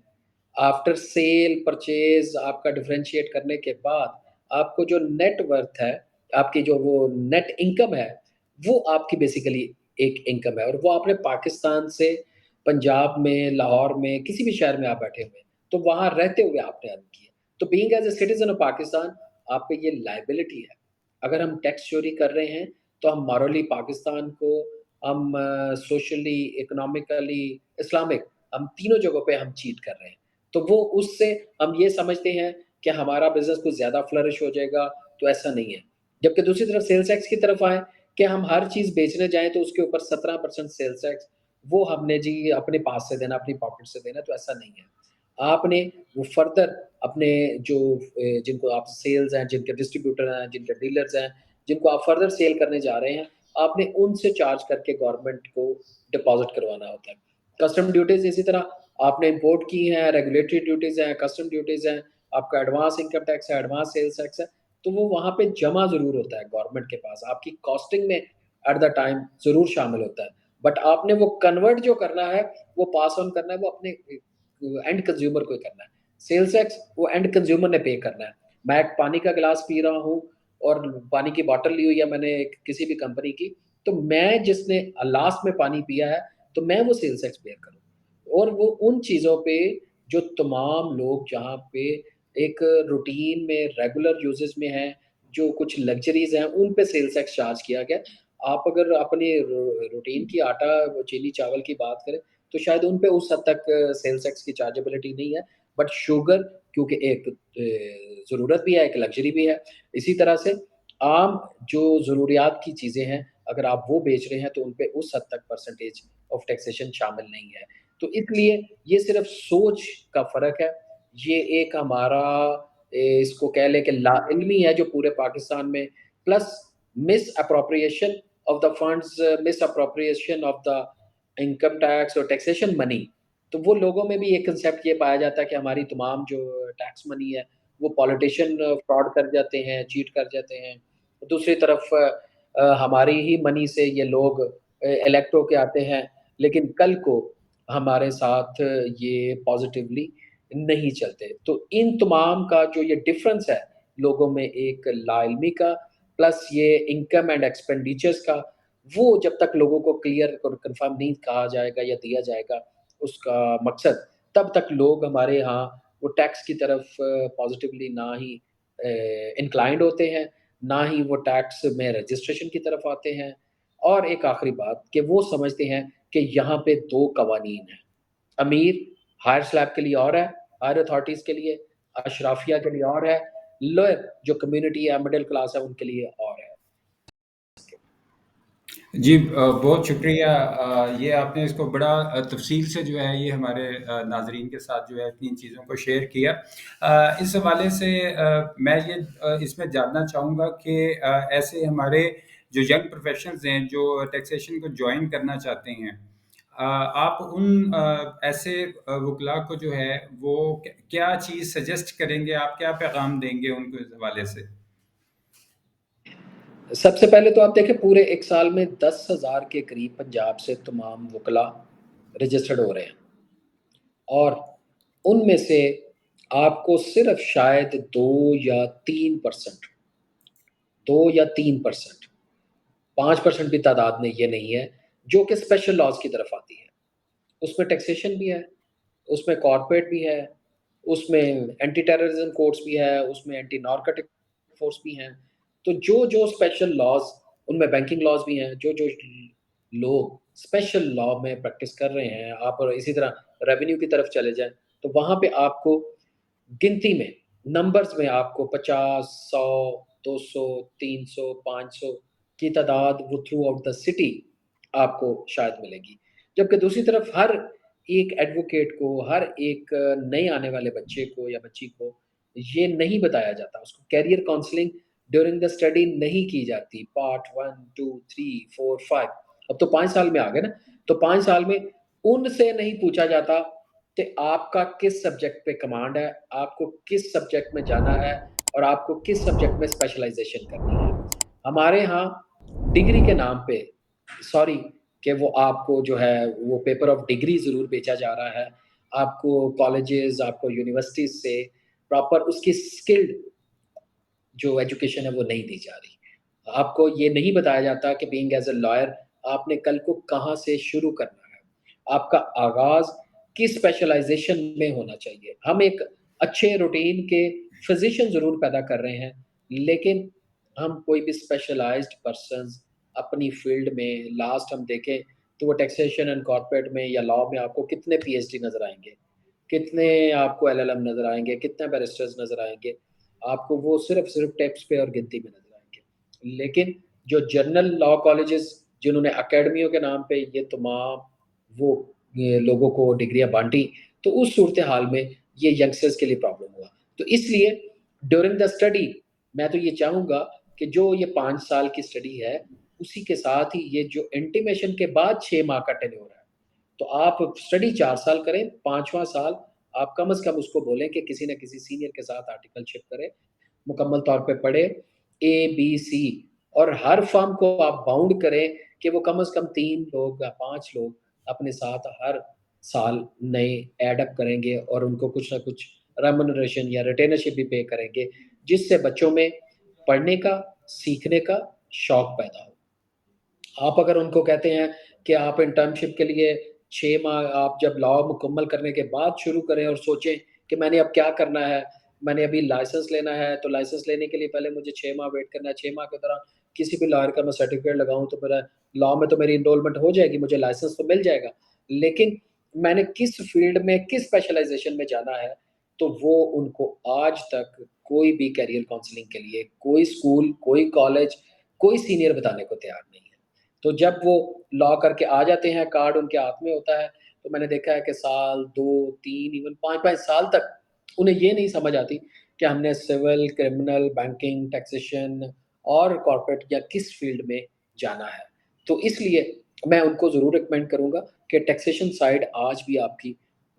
[SPEAKER 2] आफ्टर सेल, परचेज़ आपका डिफरेंशिएट करने के बाद, आपको जो नेट वर्थ है, आपकी जो वो नेट इनकम है, वो आपकी बेसिकली एक इनकम है और वो आपने पाकिस्तान से पंजाब में, लाहौर में, किसी भी शहर में आप बैठे हुए हैं, तो वहाँ रहते हुए आपने अर्न किया। तो being as a citizen of Pakistan, आप पे ये लायबिलिटी है। अगर हम टैक्स चोरी कर रहे हैं, तो हम मॉरली पाकिस्तान को हम सोशली, इकोनॉमिकली, इस्लामिक हम तीनों जगहों पे हम चीट कर रहे हैं। तो वो उससे हम ये समझते हैं कि हमारा बिज़नेस कुछ ज़्यादा फ्लरिश हो जाएगा, तो ऐसा नहीं है। जबकि दूसरी तरफ सेल्स टैक्स की तरफ आएँ कि हम हर चीज़ बेचने जाएँ तो उसके ऊपर 17% सेल्स टैक्स वो हमने जी अपने पास से देना, अपनी पॉकेट से देना, तो ऐसा नहीं है। आपने वो फर्दर अपने जो जिनको आप सेल्स हैं, जिनके डिस्ट्रीब्यूटर हैं, जिनके डीलर्स हैं, जिनको आप फर्दर सेल करने जा रहे हैं, आपने उनसे चार्ज करके गवर्नमेंट को डिपॉज़िट करवाना होता है। कस्टम ड्यूटीज़ इसी तरह आपने इम्पोर्ट की हैं, रेगुलेटरी ड्यूटीज़ हैं, कस्टम ड्यूटीज़ हैं, आपका एडवांस इनकम टैक्स है, एडवांस सेल्स टैक्स है, तो वो वहाँ पे जमा ज़रूर होता है गवर्नमेंट के पास, आपकी कॉस्टिंग में एट द टाइम ज़रूर शामिल होता है। बट आपने वो कन्वर्ट जो करना है, वो पास ऑन करना है, वो अपने एंड कंज़्यूमर को ही करना है। सेल्स टैक्स वो एंड कंज़्यूमर ने पे करना है। मैं एक पानी का गिलास पी रहा हूँ और पानी की बॉटल ली हुई है मैंने किसी भी कंपनी की, तो मैं जिसने लास्ट में पानी पिया है, तो मैं वो सेल्स टैक्स बेयर करूँ। और वो उन चीज़ों पे जो तमाम लोग जहाँ पे एक रूटीन में रेगुलर यूज़ेज़ में हैं, जो कुछ लग्ज़रीज़ हैं, उन पे सेल्स टैक्स चार्ज किया गया है। आप अगर अपनी रूटीन की आटा, चीनी, चावल की बात करें, तो शायद उन पे उस हद तक सेल्स टैक्स की चार्जेबिलिटी नहीं है। बट शुगर क्योंकि एक ज़रूरत भी है, एक लग्ज़री भी है। इसी तरह से आम जो ज़रूरियात की चीज़ें हैं, अगर आप वो बेच रहे हैं, तो उन पे उस हद तक परसेंटेज ऑफ टैक्सेशन शामिल नहीं है। तो इसलिए ये सिर्फ़ सोच का फ़र्क है। ये एक हमारा इसको कह लें कि लाइल्मी है जो पूरे पाकिस्तान में plus misappropriation of the funds, misappropriation of the income tax और टैक्सेशन मनी। तो वो लोगों में भी ये कांसेप्ट ये पाया जाता है कि हमारी तमाम जो टैक्स मनी है, वो पॉलिटिशियन फ्रॉड कर जाते हैं, चीट कर जाते हैं। दूसरी तरफ हमारी ही मनी से ये लोग इलेक्ट होके आते हैं, लेकिन कल को हमारे साथ ये पॉज़िटिवली नहीं चलते। तो इन तमाम का जो ये डिफ़रेंस है, लोगों में एक लाइल्मी का प्लस ये इनकम एंड एक्सपेंडिचर्स का, वो जब तक लोगों को क्लियर और कन्फर्म नहीं कहा जाएगा या दिया जाएगा उसका मकसद, तब तक लोग हमारे यहाँ वो टैक्स की तरफ पॉज़िटिवली ना ही इंक्लाइंड होते हैं, ना ही वो टैक्स में रजिस्ट्रेशन की तरफ आते हैं। और एक आखिरी बात कि वो समझते हैं कि यहाँ पे 2 कवानीन हैं। अमीर हायर स्लैब के लिए और है, हायर अथॉरिटीज़ के लिए, अशराफिया के लिए और है, लोअर जो कम्युनिटी है, मिडल क्लास है, उनके लिए और है।
[SPEAKER 1] जी, बहुत शुक्रिया। ये आपने इसको बड़ा तफ़सील से जो है ये हमारे नाज़रीन के साथ जो है इन चीज़ों को शेयर किया। इस हवाले से मैं ये इसमें जानना चाहूँगा कि ऐसे हमारे जो यंग प्रोफेशनल्स हैं जो टैक्सेशन को जॉइन करना चाहते हैं, आप उन ऐसे वकला को जो है वो क्या चीज़ सजेस्ट करेंगे, आप क्या पैगाम देंगे उनको इस हवाले से?
[SPEAKER 2] सबसे पहले तो आप देखें पूरे 1 साल में 10,000 के करीब पंजाब से तमाम वकला रजिस्टर्ड हो रहे हैं और उनमें से आपको सिर्फ़ शायद 2 या 3%, 2 या 3%, 5% भी तादाद में ये नहीं है, जो कि स्पेशल लॉज़ की तरफ आती है। उसमें टैक्सेशन भी है, उसमें कॉर्पोरेट भी है, उसमें एंटी टेररिज़्म कोड्स भी है, उसमें एंटी नारकोटिक फोर्स भी हैं। तो जो-जो स्पेशल लॉज़ उनमें बैंकिंग लॉज़ भी हैं, जो-जो लोग स्पेशल लॉ में प्रैक्टिस कर रहे हैं, आप और इसी तरह रेवेन्यू की तरफ चले जाएँ, तो वहाँ पे आपको गिनती में, नंबर्स में आपको 50, 100, 200, 300, 500 की तादाद वो थ्रू आउट द सिटी आपको शायद मिलेगी। जबकि दूसरी तरफ हर एक एडवोकेट को, हर एक नए आने वाले बच्चे को या बच्ची को ये नहीं बताया जाता, उसको career counselling during the study नहीं की जाती। पार्ट 1, 2, 3, 4, 5 अब तो 5 साल में आ गए ना, तो 5 साल में उनसे नहीं पूछा जाता कि आपका किस सब्जेक्ट पे कमांड है, आपको किस सब्जेक्ट में जाना है और आपको किस सब्जेक्ट में स्पेशलाइज़ेशन करनी है। हमारे यहाँ डिग्री के नाम पे सॉरी कि वो आपको जो है वो पेपर ऑफ डिग्री ज़रूर बेचा जा रहा है। आपको कॉलेजेस, आपको यूनिवर्सिटीज़ से प्रॉपर उसकी स्किल्ड जो एजुकेशन है वो नहीं दी जा रही। आपको ये नहीं बताया जाता कि बीइंग एज़ अ लॉयर आपने कल को कहाँ से शुरू करना है। आपका आगाज़ किस स्पेशलाइज़ेशन में होना चाहिए। हम एक अच्छे रूटीन के फ़िज़िशियन ज़रूर पैदा कर रहे हैं, लेकिन हम कोई भी स्पेशलाइज़्ड पर्सन्स अपनी फ़ील्ड में लास्ट हम देखें तो वो टैक्सेशन एंड कॉर्पोरेट में या लॉ में आपको कितने पीएचडी नज़र आएँगे, कितने आपको एलएलएम नज़र आएँगे, कितने बैरिस्टर्स नज़र आएँगे। आपको वो सिर्फ़ टिप्स पे और गिनती में नज़र आएँगे। लेकिन जो जनरल लॉ कॉलेजेस जिन्होंने अकेडमियों के नाम पे ये तमाम वो ये लोगों को डिग्रियाँ बाँटी, तो उस सूरत-ए-हाल में ये यंगस्टर्स के लिए प्रॉब्लम हुआ। तो इसलिए ड्यूरिंग द स्टडी मैं तो ये चाहूँगा कि जो ये 5 साल की स्टडी है, उसी के साथ ही ये जो इंटीमेशन के बाद 6 माह का टेन्योर है, तो आप स्टडी 4 साल करें, 5वाँ साल आप कम से कम उसको बोलें कि किसी न किसी सीनियर के साथ आर्टिकलशिप करें, मुकम्मल तौर पे पढ़ें, ए, बी, सी और हर फर्म को आप बाउंड करें कि वो कम से कम 3 लोग या 5 लोग अपने साथ हर साल नए ऐड अप करेंगे और उनको कुछ न कुछ रेम्यूनरेशन या रिटेनरशिप भी पे करेंगे, जिससे बच्चों में पढ़ने का, सीखने का शौक पैदा हो। आप अगर उनको कहते हैं कि आप इंटर्नशिप के लिए 6 माह आप जब लॉ मुकम्मल करने के बाद शुरू करें और सोचें कि मैंने अब क्या करना है, मैंने अभी लाइसेंस लेना है, तो लाइसेंस लेने के लिए पहले मुझे 6 माह वेट करना है, 6 माह के दौरान किसी भी लॉयर का मैं सर्टिफ़िकेट लगाऊँ तो मेरा लॉ में तो मेरी एनरोलमेंट हो जाएगी, मुझे लाइसेंस तो मिल जाएगा। लेकिन मैंने किस फ़ील्ड में, किस स्पेशलाइज़ेशन में जाना है, तो वो उनको आज तक कोई भी करियर काउंसलिंग के लिए कोई स्कूल, कोई कॉलेज, कोई सीनियर बताने को तैयार नहीं है। तो जब वो लॉ करके आ जाते हैं, कार्ड उनके हाथ में होता है, तो मैंने देखा है कि साल, 2, 3 इवन 5-5 साल तक उन्हें ये नहीं समझ आती कि हमने सिविल, क्रिमिनल, बैंकिंग, टैक्सेशन और कॉर्पोरेट या किस फ़ील्ड में जाना है। तो इसलिए मैं उनको ज़रूर रिकमेंड करूँगा कि टैक्सेशन साइड आज भी आपकी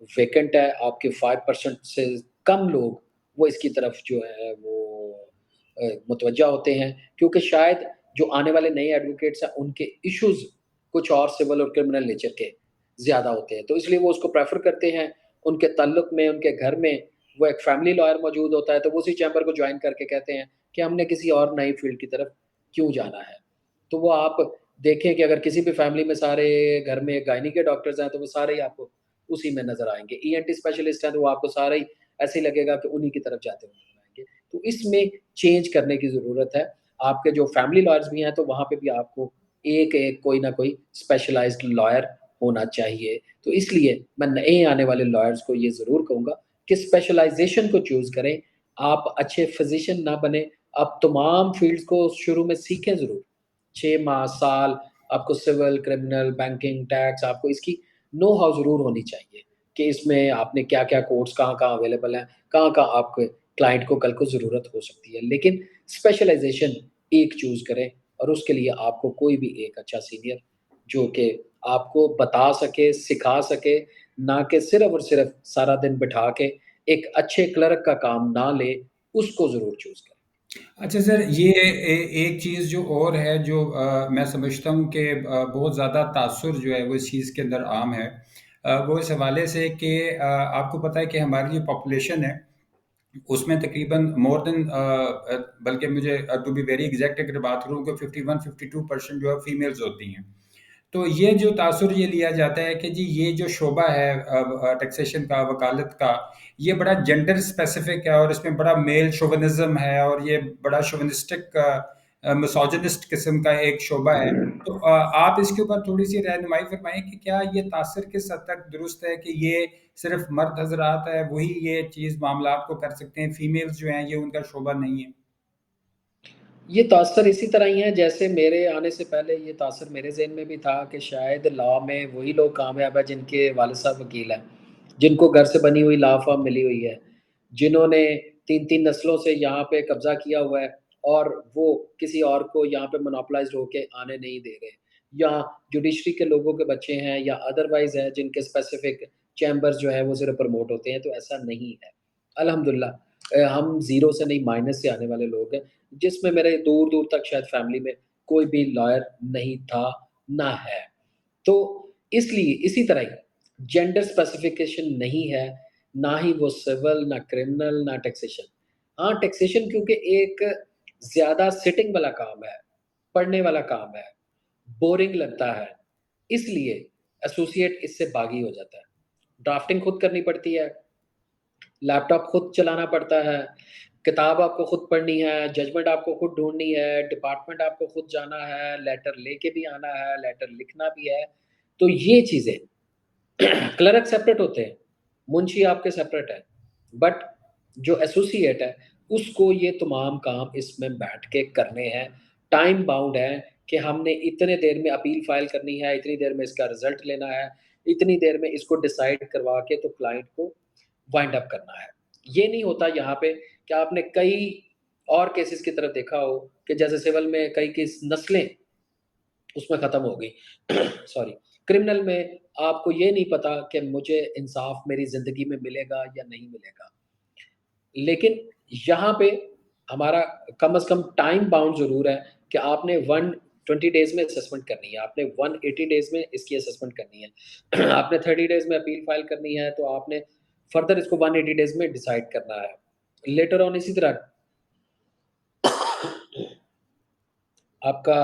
[SPEAKER 2] वेकेंट है, आपके 5% से कम लोग वो इसकी तरफ जो है वो मुतवज्जा होते हैं क्योंकि शायद जो आने वाले नए एडवोकेट्स हैं, उनके इश्यूज़ कुछ और सिविल और क्रिमिनल नेचर के ज़्यादा होते हैं। तो इसलिए वो उसको प्रेफ़र करते हैं, उनके ताल्लुक में, उनके घर में वो एक फैमिली लॉयर मौजूद होता है, तो वो उसी चैम्बर को जॉइन करके कहते हैं कि हमने किसी और नई फ़ील्ड की तरफ क्यों जाना है। तो वो आप देखें कि अगर किसी भी फैमिली में सारे घर में गायनी के डॉक्टर्स हैं, तो वो सारे ही आपको उसी में नज़र आएँगे। ईएनटी स्पेशलिस्ट हैं, तो वो आपको सारे ही ऐसे ही लगेगा कि उन्हीं की तरफ जाते हुए नज़र आएँगे। तो इसमें चेंज करने की ज़रूरत है। आपके जो फैमिली लॉयर्स भी हैं, तो वहाँ पे भी आपको एक-एक कोई ना कोई स्पेशलाइज़्ड लॉयर होना चाहिए। तो इसलिए मैं नए आने वाले लॉयर्स को ये ज़रूर कहूँगा कि स्पेशलाइज़ेशन को चूज़ करें। आप अच्छे फ़िज़िशियन ना बने, आप तमाम फ़ील्ड्स को शुरू में सीखें ज़रूर। 6 माह, साल आपको सिविल, क्रिमिनल, बैंकिंग, टैक्स आपको इसकी नो हाउ ज़रूर होनी चाहिए कि इसमें आपने क्या-क्या कोर्स कहाँ-कहाँ अवेलेबल हैं, कहाँ-कहाँ आपके क्लाइंट को कल को ज़रूरत हो सकती है। लेकिन स्पेशलाइज़ेशन एक चूज़ करें और उसके लिए आपको कोई भी एक अच्छा सीनियर जो कि आपको बता सके, सिखा सके, ना कि सिर्फ़ और सिर्फ़ सारा दिन बिठा के एक अच्छे क्लर्क का काम ना ले, उसको ज़रूर चूज़ करें।
[SPEAKER 1] अच्छा सर, ये एक चीज़ जो और है जो मैं समझता हूँ कि बहुत ज़्यादा तासुर जो है वो इस चीज़ के अंदर आम है। वो इस हवाले से कि आपको पता है कि हमारी जो पॉपुलेशन है उसमें तकरीबन मोर देन बल्कि मुझे टू बी वेरी एग्जैक्ट अगर बात करूँ तो 51-52% जो है फीमेल्स होती हैं। तो ये जो तासुर ये लिया जाता है कि जी ये जो शोबा है टैक्सेशन का, वकालत का, ये बड़ा जेंडर स्पेसिफिक है और इसमें बड़ा मेल शोविनिज्म है और ये बड़ा शोविनिस्टिक मिसोजिनिस्ट किस्म का एक शोबा है। तो आप इसके ऊपर थोड़ी सी रहनुमाई फरमाएं कि क्या ये तासर किस हद तक दुरुस्त है कि ये सिर्फ मर्द हजरात है वही ये चीज़ मामलात को कर सकते हैं, फीमेल्स जो हैं ये उनका शोबा नहीं है।
[SPEAKER 2] ये तासर इसी तरह ही है जैसे मेरे आने से पहले ये तासर मेरे ज़हन में भी था कि शायद लॉ में वही लोग कामयाब हैं जिनके वालिद साहब वकील हैं, जिनको घर से बनी हुई लॉ फ़र्म मिली हुई है, जिन्होंने 3-3 नस्लों से यहाँ पे कब्ज़ा किया हुआ है और वो किसी और को यहाँ पे मोनोपोलाइज़्ड होके आने नहीं दे रहे। या जुडिशरी के लोगों के बच्चे हैं या अदरवाइज़ है जिनके स्पेसिफ़िक चैम्बर्स जो हैं वो सिर्फ़ प्रमोट होते हैं, तो ऐसा नहीं है। अल्हम्दुलिल्लाह हम ज़ीरो से नहीं माइनस से आने वाले लोग हैं। जिसमें मेरे दूर-दूर तक शायद फैमिली में कोई भी लॉयर नहीं था, ना है। तो इसलिए इसी तरह ही जेंडर स्पेसिफ़िकेशन नहीं है, ना ही वो सिविल, ना क्रिमिनल, ना टैक्सेशन। हाँ, टैक्सेशन क्योंकि एक ज़्यादा सिटिंग वाला काम है, पढ़ने वाला काम है, बोरिंग लगता है, इसलिए एसोसिएट इससे बागी हो जाता है। ड्राफ्टिंग खुद करनी पड़ती है, लैपटॉप खुद चलाना पड़ता है, किताब आपको खुद पढ़नी है, जजमेंट आपको खुद ढूँढनी है, डिपार्टमेंट आपको खुद जाना है, लेटर लेके भी आना है, लेटर लिखना भी है। तो ये चीज़ें क्लर्क सेपरेट होते हैं, मुंशी आपके सेपरेट है, बट जो एसोसिएट है, उसको ये तमाम काम इसमें बैठ के करने हैं। टाइम बाउंड है कि हमने इतने देर में अपील फाइल करनी है, इतनी देर में इसका रिज़ल्ट लेना है, इतनी देर में इसको डिसाइड करवा के तो क्लाइंट को वाइंड अप करना है। ये नहीं होता यहाँ पे कि आपने कई और केसेज़ की तरफ देखा हो कि जैसे सिविल में कई केस नस्लें उसमें ख़त्म हो गई। सॉरी, क्रिमिनल में आपको ये नहीं पता कि मुझे इंसाफ़ मेरी ज़िंदगी में मिलेगा या नहीं मिलेगा। लेकिन यहाँ पे हमारा कम से कम टाइम बाउंड ज़रूर है कि आपने 120 डेज़ में असेसमेंट करनी है, आपने 180 डेज़ में इसकी असेसमेंट करनी है। आपने 30 डेज़ में अपील फाइल करनी है, तो आपने फर्दर इसको 180 डेज़ में डिसाइड करना है। लेटर ऑन इसी तरह आपका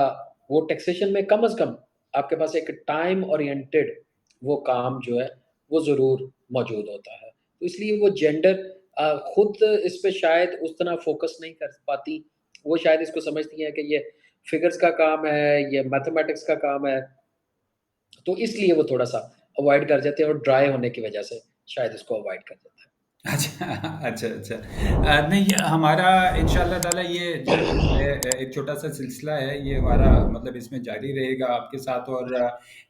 [SPEAKER 2] वो टैक्सेशन में कम से कम आपके पास एक टाइम ओरिएंटेड वो काम जो है, वो ज़रूर मौजूद होता है। तो इसलिए वो जेंडर खुद इस पे शायद उस तरह फ़ोकस नहीं कर पाती। वो शायद इसको समझती हैं कि ये फिगर्स का काम है, ये मैथमेटिक्स का काम है, तो इसलिए वो थोड़ा-सा अवॉइड कर जाते हैं और ड्राई होने की वज़ह से शायद इसको अवॉइड कर देते हैं।
[SPEAKER 1] अच्छा, अच्छा, अच्छा। नहीं हमारा इंशाअल्लाह ताला ये जो है एक छोटा-सा सिलसिला है, ये हमारा मतलब इसमें जारी रहेगा आपके साथ और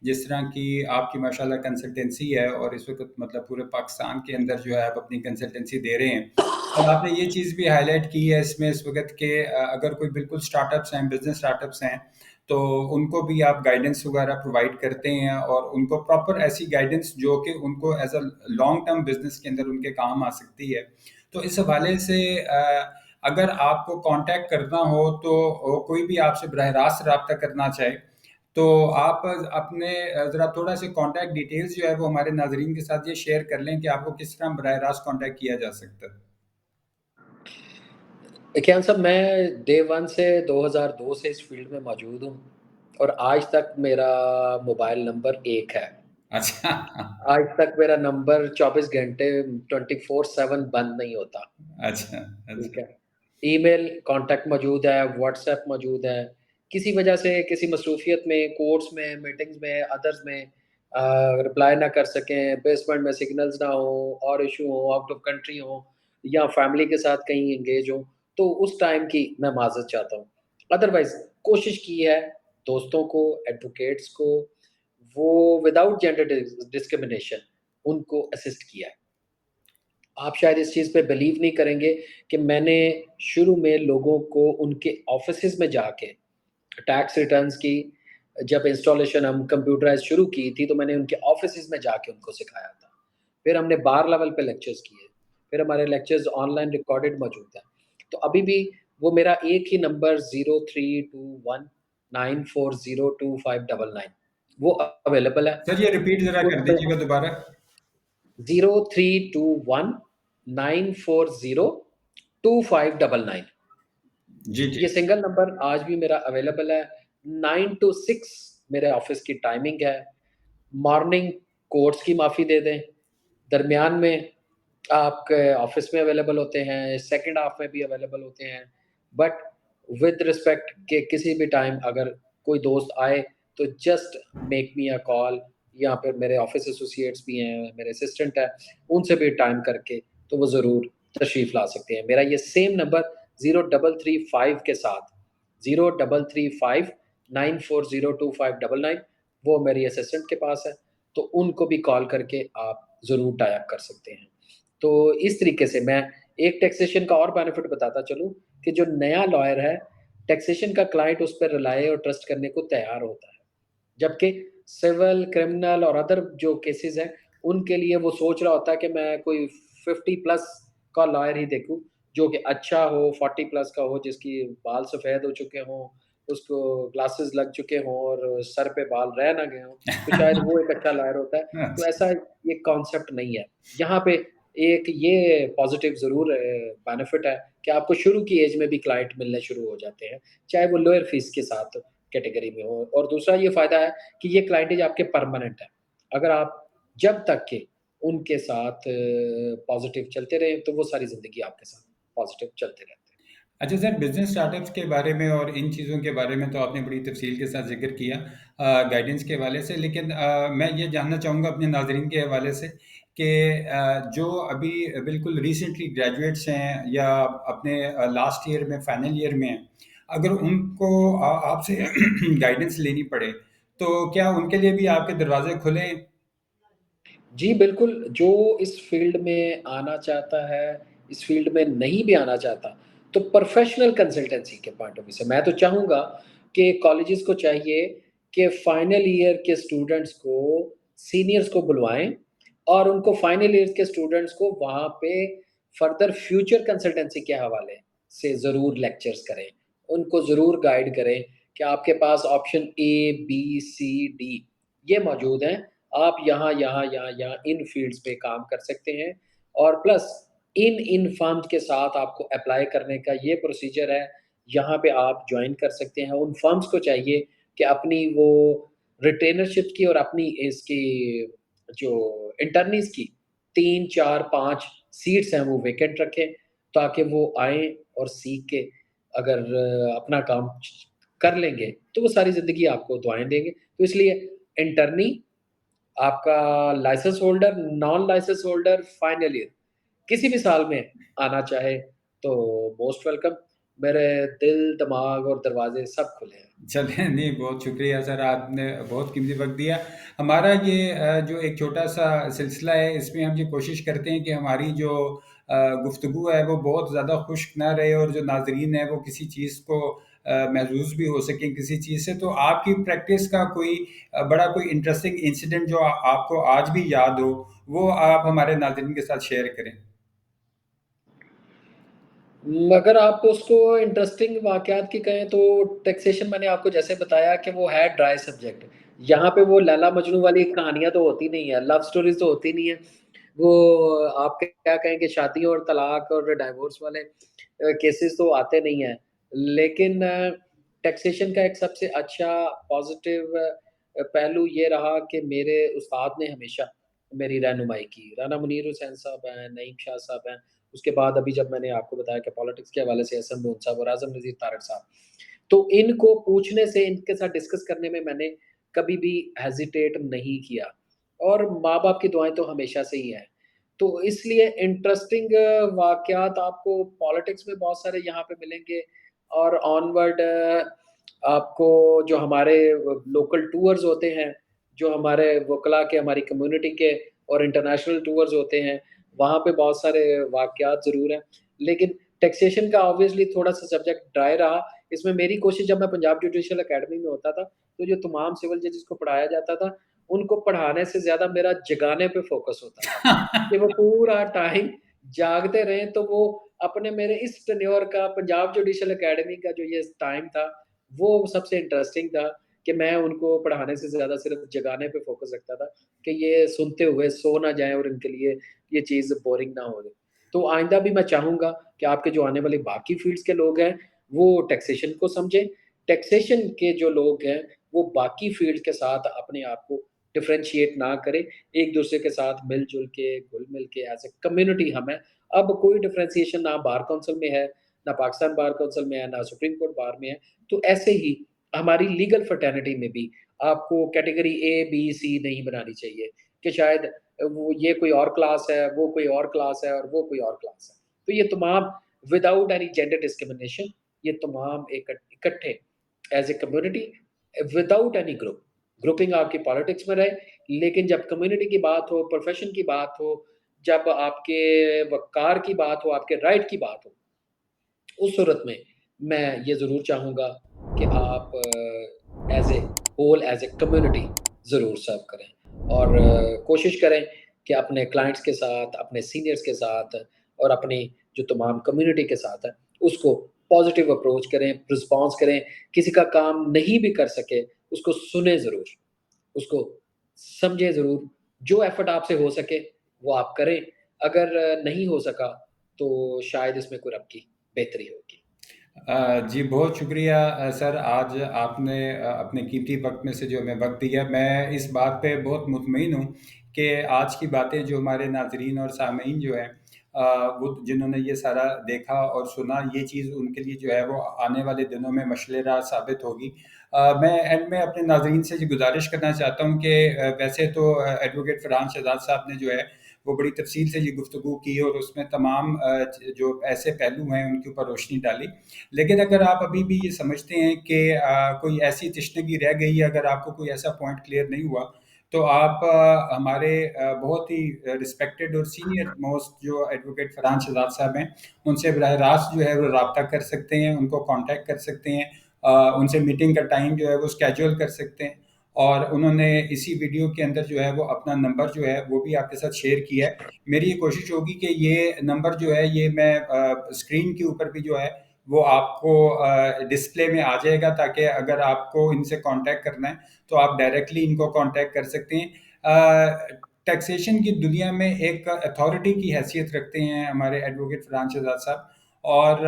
[SPEAKER 1] जिस तरह की आपकी माशाल्लाह कंसल्टेंसी है और इस वक़्त मतलब पूरे पाकिस्तान के अंदर जो है आप अपनी कंसल्टेंसी दे रहे हैं। और आपने ये चीज़ भी हाइलाइट की है इसमें इस वक़्त के अगर कोई बिल्कुल स्टार्टअप्स हैं, बिज़नेस स्टार्टअप्स हैं, तो उनको भी आप गाइडेंस वगैरह प्रोवाइड करते हैं और उनको प्रॉपर ऐसी गाइडेंस जो कि उनको as a long term business के अंदर उनके काम आ सकती है। तो इस हवाले से अगर आपको कांटेक्ट करना हो तो कोई भी आपसे बरह रास्त रब्ता करना चाहे तो आप अपने ज़रा थोड़ा से कांटेक्ट डिटेल्स जो है वो हमारे नाजरीन के साथ ये शेयर कर लें कि आपको किस तरह बरह रास्त कांटेक्ट किया जा सकता है।
[SPEAKER 2] देखिए साहब मैं डे 1 से 2002 से इस फ़ील्ड में मौजूद हूँ और आज तक मेरा मोबाइल नंबर एक है।
[SPEAKER 1] अच्छा।
[SPEAKER 2] आज तक मेरा नंबर 24 घंटे 24/7 बंद नहीं होता,
[SPEAKER 1] अच्छा।
[SPEAKER 2] ठीक
[SPEAKER 1] अच्छा।
[SPEAKER 2] है। ईमेल कॉन्टैक्ट मौजूद है, व्हाट्सएप मौजूद है। किसी वजह से किसी मसरूफ़ियत में, कोर्ट्स में, मीटिंग्स में, अदर्स में रिप्लाई ना कर सकें, बेसमेंट में सिग्नल्स ना हो और इश्यू हो, आउट ऑफ कंट्री हो या फैमिली के साथ कहीं एंगेज हो, तो उस टाइम की मैं माज़रत चाहता हूँ। अदरवाइज़ कोशिश की है दोस्तों को, एडवोकेट्स को, वो विदाउट जेंडर डिस्क्रिमिनेशन उनको असिस्ट किया है। आप शायद इस चीज़ पे बिलीव नहीं करेंगे कि मैंने शुरू में लोगों को उनके ऑफ़िसेज़ में जाके टैक्स रिटर्न्स की जब इंस्टॉलेशन हम कंप्यूटराइज़ शुरू की थी, तो मैंने उनके ऑफ़िसेज़ में जाके उनको सिखाया था। फिर हमने बार लेवल पे लेक्चर्स किए, फिर हमारे लेक्चर्स ऑनलाइन रिकॉर्डेड मौजूद हैं। तो अभी भी वो मेरा एक ही नंबर 032194025999 वो अवेलेबल है।
[SPEAKER 1] सर ये रिपीट ज़रा
[SPEAKER 2] उस
[SPEAKER 1] कर
[SPEAKER 2] पे
[SPEAKER 1] दीजिएगा दोबारा।
[SPEAKER 2] 032194025999
[SPEAKER 1] जी, जी।
[SPEAKER 2] ये सिंगल नंबर आज भी मेरा अवेलेबल है। 9 टू 6 मेरे ऑफ़िस की टाइमिंग है। मॉर्निंग कोर्ट्स की माफ़ी दे दें, दरमियान में आपके ऑफ़िस में अवेलेबल होते हैं, सेकंड हाल्फ में भी अवेलेबल होते हैं। बट विद रिस्पेक्ट कि किसी भी टाइम अगर कोई दोस्त आए, तो just make me a call या फिर मेरे ऑफ़िस एसोसिएट्स भी हैं, मेरे असिस्टेंट हैं, उनसे भी टाइम करके तो वो ज़रूर तशरीफ़ ला सकते हैं। मेरा ये सेम नंबर 0335 के साथ 0359402599 वो मेरी असिस्टेंट के पास है, तो उनको भी कॉल करके आप ज़रूर टाई अप कर सकते हैं। तो इस तरीके से मैं एक टैक्सेशन का और बेनिफिट बताता चलूँ कि जो नया लॉयर है, टैक्सेशन का क्लाइंट उस पे रिलाय और ट्रस्ट करने को तैयार होता है। जबकि सिविल, क्रिमिनल और अदर जो केसेज़ हैं, उनके लिए वो सोच रहा होता है कि मैं कोई 50 प्लस का लॉयर ही देखूँ, जो कि अच्छा हो, 40 प्लस का हो, जिसकी बाल सफ़ेद हो चुके हों, उसको ग्लासेस लग चुके हों और सर पे बाल रह ना गए हों, तो शायद वो एक अच्छा लॉयर होता है। तो
[SPEAKER 1] अच्छा।
[SPEAKER 2] ऐसा ये कॉन्सेप्ट नहीं है। यहाँ पे एक ये पॉज़िटिव ज़रूर बेनिफिट है कि आपको शुरू की एज में भी क्लाइंट मिलने शुरू हो जाते हैं, चाहे वो लोअर फीस के साथ कैटेगरी में हो और दूसरा ये फ़ायदा है कि ये क्लाइंटेज आपके परमानेंट है। अगर आप जब तक के उनके साथ पॉज़िटिव चलते रहें, तो वो सारी ज़िंदगी आपके साथ पॉज़िटिव चलते रहते हैं।
[SPEAKER 1] अच्छा सर, बिज़नेस स्टार्टअप्स के बारे में और इन चीज़ों के बारे में तो आपने बड़ी तफ़सील के साथ ज़िक्र किया गाइडेंस के हवाले से, लेकिन मैं ये जानना चाहूँगा अपने नाज़रीन के हवाले से कि जो अभी बिल्कुल रिसेंटली ग्रेजुएट्स हैं या अपने लास्ट ईयर में, फाइनल ईयर में हैं, अगर उनको आपसे गाइडेंस लेनी पड़े, तो क्या उनके लिए भी आपके दरवाज़े खुले हैं?
[SPEAKER 2] जी, बिल्कुल, जो इस फ़ील्ड में आना चाहता है, इस फ़ील्ड में नहीं भी आना चाहता, तो प्रोफ़ेशनल कंसल्टेंसी के पॉइंट ऑफ व्यू से मैं तो चाहूँगा कि कॉलेजेस को चाहिए कि फाइनल ईयर के स्टूडेंट्स को सीनियर्स को बुलवाएँ और उनको फाइनल ईयर के स्टूडेंट्स को वहाँ पे फर्दर फ्यूचर कंसल्टेंसी के हवाले से ज़रूर लेक्चर्स करें। उनको ज़रूर गाइड करें कि आपके पास option A, B, C, D ये मौजूद हैं। आप यहाँ इन फ़ील्ड्स पे काम कर सकते हैं और प्लस इन फ़र्म्स के साथ आपको अप्लाई करने का ये प्रोसीजर है, यहाँ पे आप जॉइन कर सकते हैं। उन फ़र्म्स को चाहिए कि अपनी वो रिटेनरशिप की और अपनी इसकी जो इंटर्नीज़ की 3, 4, 5 सीट्स हैं वो वेकेंट रखें, ताकि वो आएँ और सीख के अगर अपना काम कर लेंगे, तो वो सारी ज़िंदगी आपको दुआएँ देंगे। तो इसलिए इंटर्नी आपका licence holder, non licence holder, final year, किसी भी साल में आना चाहे तो मोस्ट वेलकम। मेरे दिल, दिमाग और दरवाज़े सब खुले हैं।
[SPEAKER 1] चलें, नहीं, बहुत शुक्रिया सर, आपने बहुत कीमती वक़्त दिया। हमारा ये जो एक छोटा-सा सिलसिला है, इसमें हम ये कोशिश करते हैं कि हमारी जो गुफ्तगू है, वो बहुत ज़्यादा खुश्क ना रहे और जो नाज़रीन हैं, वो किसी चीज़ को महज़ूज़ भी हो सकें किसी चीज़ से। तो आपकी प्रैक्टिस का कोई बड़ा कोई इंटरेस्टिंग इंसिडेंट जो आपको आज भी याद हो, वो आप हमारे नाज़रीन के साथ शेयर करें।
[SPEAKER 2] अगर आप उसको इंटरेस्टिंग वाक़यात की कहें तो टैक्सेशन मैंने आपको जैसे बताया कि वो है ड्राई सब्जेक्ट। यहाँ पे वो लैला मजनू वाली कहानियाँ तो होती नहीं है, लव स्टोरीज़ तो होती नहीं है। वो आप क्या कहें कि शादी और तलाक और डाइवोर्स वाले केसेज़ तो आते नहीं हैं। लेकिन टैक्सेशन का एक सबसे अच्छा पॉज़िटिव पहलू ये रहा कि मेरे उस्ताद ने हमेशा मेरी रहनुमाई की। राना मुनीर हुसैन साहब हैं, नईम शाह साहब हैं, उसके बाद अभी जब मैंने आपको बताया कि पॉलिटिक्स के हवाले से एहसन लोन साहब और आज़म नज़ीर तारड़ साहब, तो इनको पूछने से, इनके साथ डिस्कस करने में मैंने कभी भी हेजिटेट नहीं किया। और माँ-बाप की दुआएँ तो हमेशा से ही हैं। तो इसलिए इंटरेस्टिंग वाक़यात आपको पॉलिटिक्स में बहुत सारे यहाँ पे मिलेंगे और ऑनवर्ड आपको जो हमारे लोकल टूर्स होते हैं, जो हमारे वकला के, हमारी कम्युनिटी के और इंटरनेशनल टूर्स होते हैं, वहाँ पे बहुत सारे वाक़यात ज़रूर हैं। लेकिन टैक्सेशन का ऑब्वियसली थोड़ा-सा सब्जेक्ट ड्राई रहा। इसमें मेरी कोशिश जब मैं पंजाब जुडिशियल अकेडमी में होता था, तो जो तमाम सिविल जजेस को पढ़ाया जाता था, उनको पढ़ाने से ज़्यादा मेरा जगाने पे फ़ोकस होता था, कि वो पूरा टाइम जागते रहें, तो वो अपने मेरे इस टेन्योर का पंजाब जुडिशियल अकेडमी का जो ये टाइम था, वो सबसे इंटरेस्टिंग था कि मैं उनको पढ़ाने से ज़्यादा सिर्फ़ जगाने पे फ़ोकस रखता था, कि ये सुनते हुए सो ना जाएँ और इनके लिए ये चीज़ बोरिंग ना हो जाए। तो आइंदा भी मैं चाहूँगा कि आपके जो आने वाले बाकी फ़ील्ड्स के लोग हैं, वो टैक्सेशन को समझें। टैक्सेशन के जो लोग हैं, वो बाकी फ़ील्ड के साथ अपने आप को डिफरेंशिएट ना करें, एक-दूसरे के साथ मिल-जुल के, घुल-मिल के एज़ अ कम्युनिटी हम हैं। अब कोई डिफरेंशिएशन ना बार काउंसिल में है, ना पाकिस्तान बार काउंसिल में है, ना सुप्रीम कोर्ट बार में है। तो ऐसे ही हमारी लीगल फ्रेटर्निटी में भी आपको कैटेगरी ए, बी, सी नहीं बनानी चाहिए कि शायद वो ये कोई और क्लास है, वो कोई और क्लास है और वो कोई और क्लास है। तो ये तमाम विदाउट एनी जेंडर डिस्क्रिमिनेशन ये तमाम इकट्ठे as a community without any grouping आपकी पॉलिटिक्स में रहे, लेकिन जब कम्युनिटी की बात हो, प्रोफ़ेशन की बात हो, जब आपके वक़ार की बात हो, आपके राइट की बात हो, उस सूरत में मैं ये ज़रूर चाहूँगा कि आप as a whole as a community ज़रूर सर्व करें और कोशिश करें कि अपने क्लाइंट्स के साथ, अपने सीनियर्स के साथ और अपनी जो तमाम कम्युनिटी के साथ है, उसको पॉज़िटिव अप्रोच करें, रिस्पॉन्स करें। किसी का काम नहीं भी कर सके, उसको सुनें ज़रूर, उसको समझें ज़रूर। जो एफ़र्ट आपसे हो सके, वो आप करें। अगर नहीं हो सका, तो शायद इसमें कोई रब की बेहतरी होगी।
[SPEAKER 1] जी, बहुत शुक्रिया सर, आज आपने अपने कीमती वक़्त में से जो हमें वक़्त दिया। मैं इस बात पे बहुत मुतमईन हूँ कि आज की बातें जो हमारे नाज़रीन और सामीन जो हैं वो जिन्होंने ये सारा देखा और सुना, ये चीज़ उनके लिए जो है वो आने वाले दिनों में मशले राह साबित होगी। मैं एंड में अपने नाज़रीन से ये गुज़ारिश करना चाहता हूँ कि वैसे तो एडवोकेट फ़रहान शहज़ाद साहब ने जो है वो बड़ी तफ़सील से ये गुफ्तगू की और उसमें तमाम जो ऐसे पहलू हैं उनके ऊपर रोशनी डाली। लेकिन अगर आप अभी भी ये समझते हैं कि कोई ऐसी तशनगी रह गई है, अगर आपको कोई ऐसा पॉइंट क्लियर नहीं हुआ, तो आप हमारे बहुत ही रिस्पेक्टेड और सीनियर मोस्ट जो एडवोकेट फरहान शहजाद साहब हैं, उनसे बराह रास्त जो है वो रब्ता कर सकते हैं, उनको कॉन्टैक्ट कर सकते हैं, उनसे मीटिंग का टाइम जो है वो स्केड्यूल कर सकते हैं। और उन्होंने इसी वीडियो के अंदर जो है वो अपना नंबर जो है वो भी आपके साथ शेयर किया है। मेरी ये कोशिश होगी कि ये नंबर जो है ये मैं स्क्रीन के ऊपर भी जो है वो आपको डिस्प्ले में आ जाएगा, ताकि अगर आपको इनसे कांटेक्ट करना है तो आप डायरेक्टली इनको कांटेक्ट कर सकते हैं। टैक्सेशन की दुनिया में एक अथॉरिटी की हैसियत रखते हैं हमारे एडवोकेट फरहान शहजाद साहब। और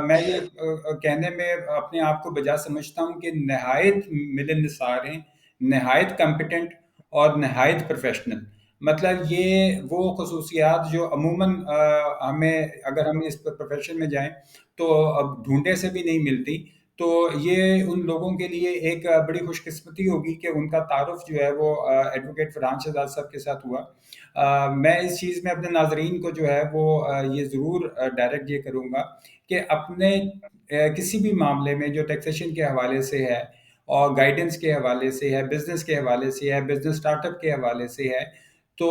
[SPEAKER 1] मैं ये कहने में अपने आप को बजा समझता हूँ कि नहायत मिलनसार हैं, नहायत कॉम्पिटेंट और नहायत प्रोफेशनल। मतलब ये वो खसूसियात जो अमूमन हमें, अगर हम इस प्रोफेशन में जाएं तो अब ढूंढे से भी नहीं मिलती। तो ये उन लोगों के लिए एक बड़ी खुशकिस्मती होगी कि उनका तारुफ जो है वो एडवोकेट फरहान शहजाद साहब के साथ हुआ। मैं इस चीज़ में अपने नाजरीन को जो है वो ये ज़रूर डायरेक्ट ये करूँगा कि अपने किसी भी मामले में जो टैक्सेशन के हवाले से है और गाइडेंस के हवाले से है, बिज़नेस के हवाले से है, बिज़नेस स्टार्टअप के हवाले से है, तो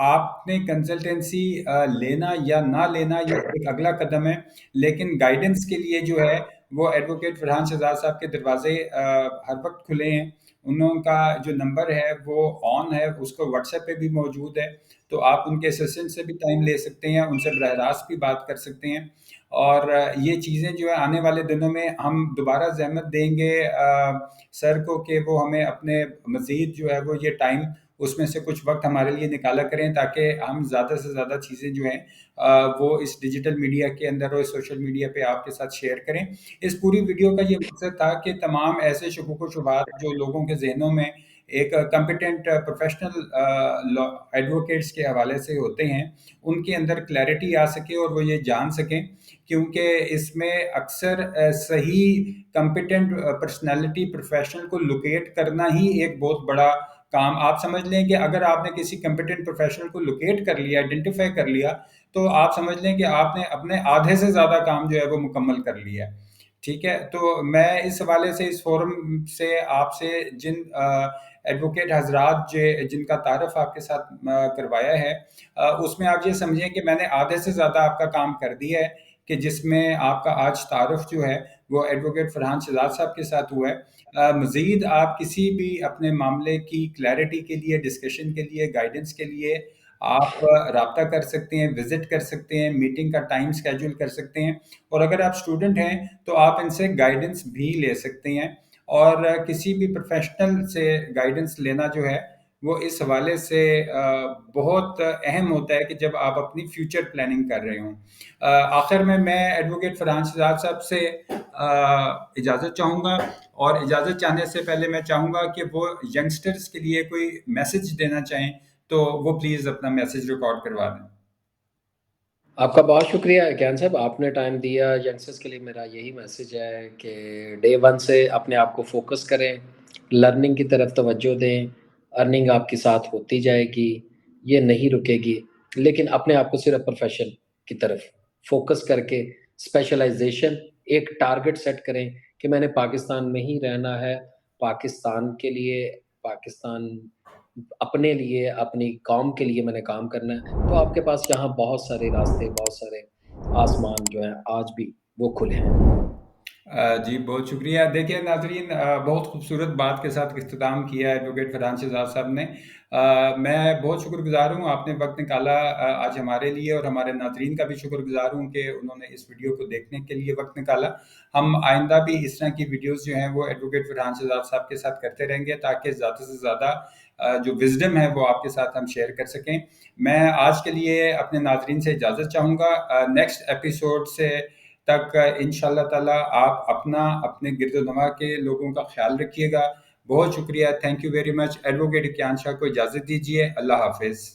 [SPEAKER 1] आपने कंसल्टेंसी लेना या ना लेना ये एक अगला कदम है। लेकिन गाइडेंस के लिए जो है वो एडवोकेट फरहान शहजाद साहब के दरवाजे हर वक्त खुले हैं। उनका जो नंबर है वो ऑन है, उसको व्हाट्सएप पे भी मौजूद है। तो आप उनके असिस्टेंट से भी टाइम ले सकते हैं, उनसे बरह रास्त भी बात कर सकते हैं। और ये चीज़ें जो है आने वाले दिनों में हम दोबारा ज़हमत देंगे सर को कि वो हमें अपने मज़ीद जो है वो ये टाइम उसमें से कुछ वक्त हमारे लिए निकाला करें, ताकि हम ज़्यादा से ज़्यादा चीज़ें जो हैं वो इस डिजिटल मीडिया के अंदर और सोशल मीडिया पे आपके साथ शेयर करें। इस पूरी वीडियो का ये मकसद था कि तमाम ऐसे शुकूक व शुबहात जो लोगों के जहनों में एक कॉम्पिटेंट प्रोफेशनल एडवोकेट्स के हवाले से होते हैं, उनके अंदर क्लैरिटी आ सके और वो ये जान सकें, क्योंकि इसमें अक्सर सही कॉम्पिटेंट पर्सनैलिटी प्रोफेशनल को लोकेट करना ही एक बहुत बड़ा काम। आप समझ लें कि अगर आपने किसी कॉम्पिटेंट प्रोफेशनल को लोकेट कर लिया, आइडेंटिफाई कर लिया, तो आप समझ लें कि आपने अपने आधे से ज़्यादा काम जो है वो मुकम्मल कर लिया है। ठीक है, तो मैं इस हवाले से इस फोरम से आपसे जिन एडवोकेट हजरात जिनका तारफ़ आपके साथ करवाया है, उसमें आप ये समझें कि मैंने आधे से ज़्यादा आपका काम कर दिया है, कि जिसमें आपका आज तारफ़ जो है वो एडवोकेट फरहान शहजाद साहब के साथ हुआ है। मज़ीद आप किसी भी अपने मामले की क्लैरिटी के लिए, डिस्कशन के लिए, गाइडेंस के लिए आप राब्ता कर सकते हैं, विज़िट कर सकते हैं, मीटिंग का टाइम शेड्यूल कर सकते हैं, और अगर आप स्टूडेंट हैं तो आप इनसे गाइडेंस भी ले सकते हैं। और किसी भी प्रोफेशनल से गाइडेंस लेना जो है वो इस हवाले से बहुत अहम होता है कि जब आप अपनी फ्यूचर प्लानिंग कर रहे हों। आखिर में मैं एडवोकेट फरहान शहजाद साहब से इजाज़त चाहूँगा, और इजाज़त चाहने से पहले मैं चाहूँगा कि वो यंगस्टर्स के लिए कोई मैसेज देना चाहें, तो वो प्लीज़ अपना मैसेज रिकॉर्ड करवा दें।
[SPEAKER 2] आपका बहुत शुक्रिया ज्ञान साहब, आपने टाइम दिया। यंगस्टर्स के लिए मेरा यही मैसेज है कि डे 1 से अपने आप को फ़ोकस करें, लर्निंग की तरफ तवज्जो दें, अर्निंग आपके साथ होती जाएगी, ये नहीं रुकेगी। लेकिन अपने आप को सिर्फ़ प्रोफ़ेशन की तरफ फ़ोकस करके स्पेशलाइज़ेशन एक टारगेट सेट करें कि मैंने पाकिस्तान में ही रहना है, पाकिस्तान के लिए, पाकिस्तान अपने लिए, अपनी कौम के लिए मैंने काम करना है, तो आपके पास यहाँ बहुत सारे रास्ते, बहुत सारे आसमान जो हैं आज भी वो खुले हैं।
[SPEAKER 1] जी, बहुत शुक्रिया। देखिए नाज़रीन, बहुत खूबसूरत बात के साथ इख्तिताम किया एडवोकेट फरहान शहजाद साहब ने। मैं बहुत शुक्रगुज़ार हूँ, आपने वक़्त निकाला आज हमारे लिए, और हमारे नाज़रीन का भी शुक्रगुज़ार हूँ कि उन्होंने इस वीडियो को देखने के लिए वक़्त निकाला। हम आइंदा भी इस तरह की वीडियोज़ जो हैं वो एडवोकेट फरहान शहजाद साहब के साथ करते रहेंगे, ताकि ज़्यादा से ज़्यादा जो विज़डम है वो आपके साथ हम शेयर कर सकें। मैं आज के लिए अपने नाज़रीन से इजाज़त चाहूँगा। नेक्स्ट एपिसोड से तक इंशाअल्लाह ताला आप अपना, अपने गिरदोनवा के लोगों का ख्याल रखिएगा। बहुत शुक्रिया, thank you very much. Advocate इक्यान शाह को इजाज़त दीजिए। अल्लाह हाफ़िज़।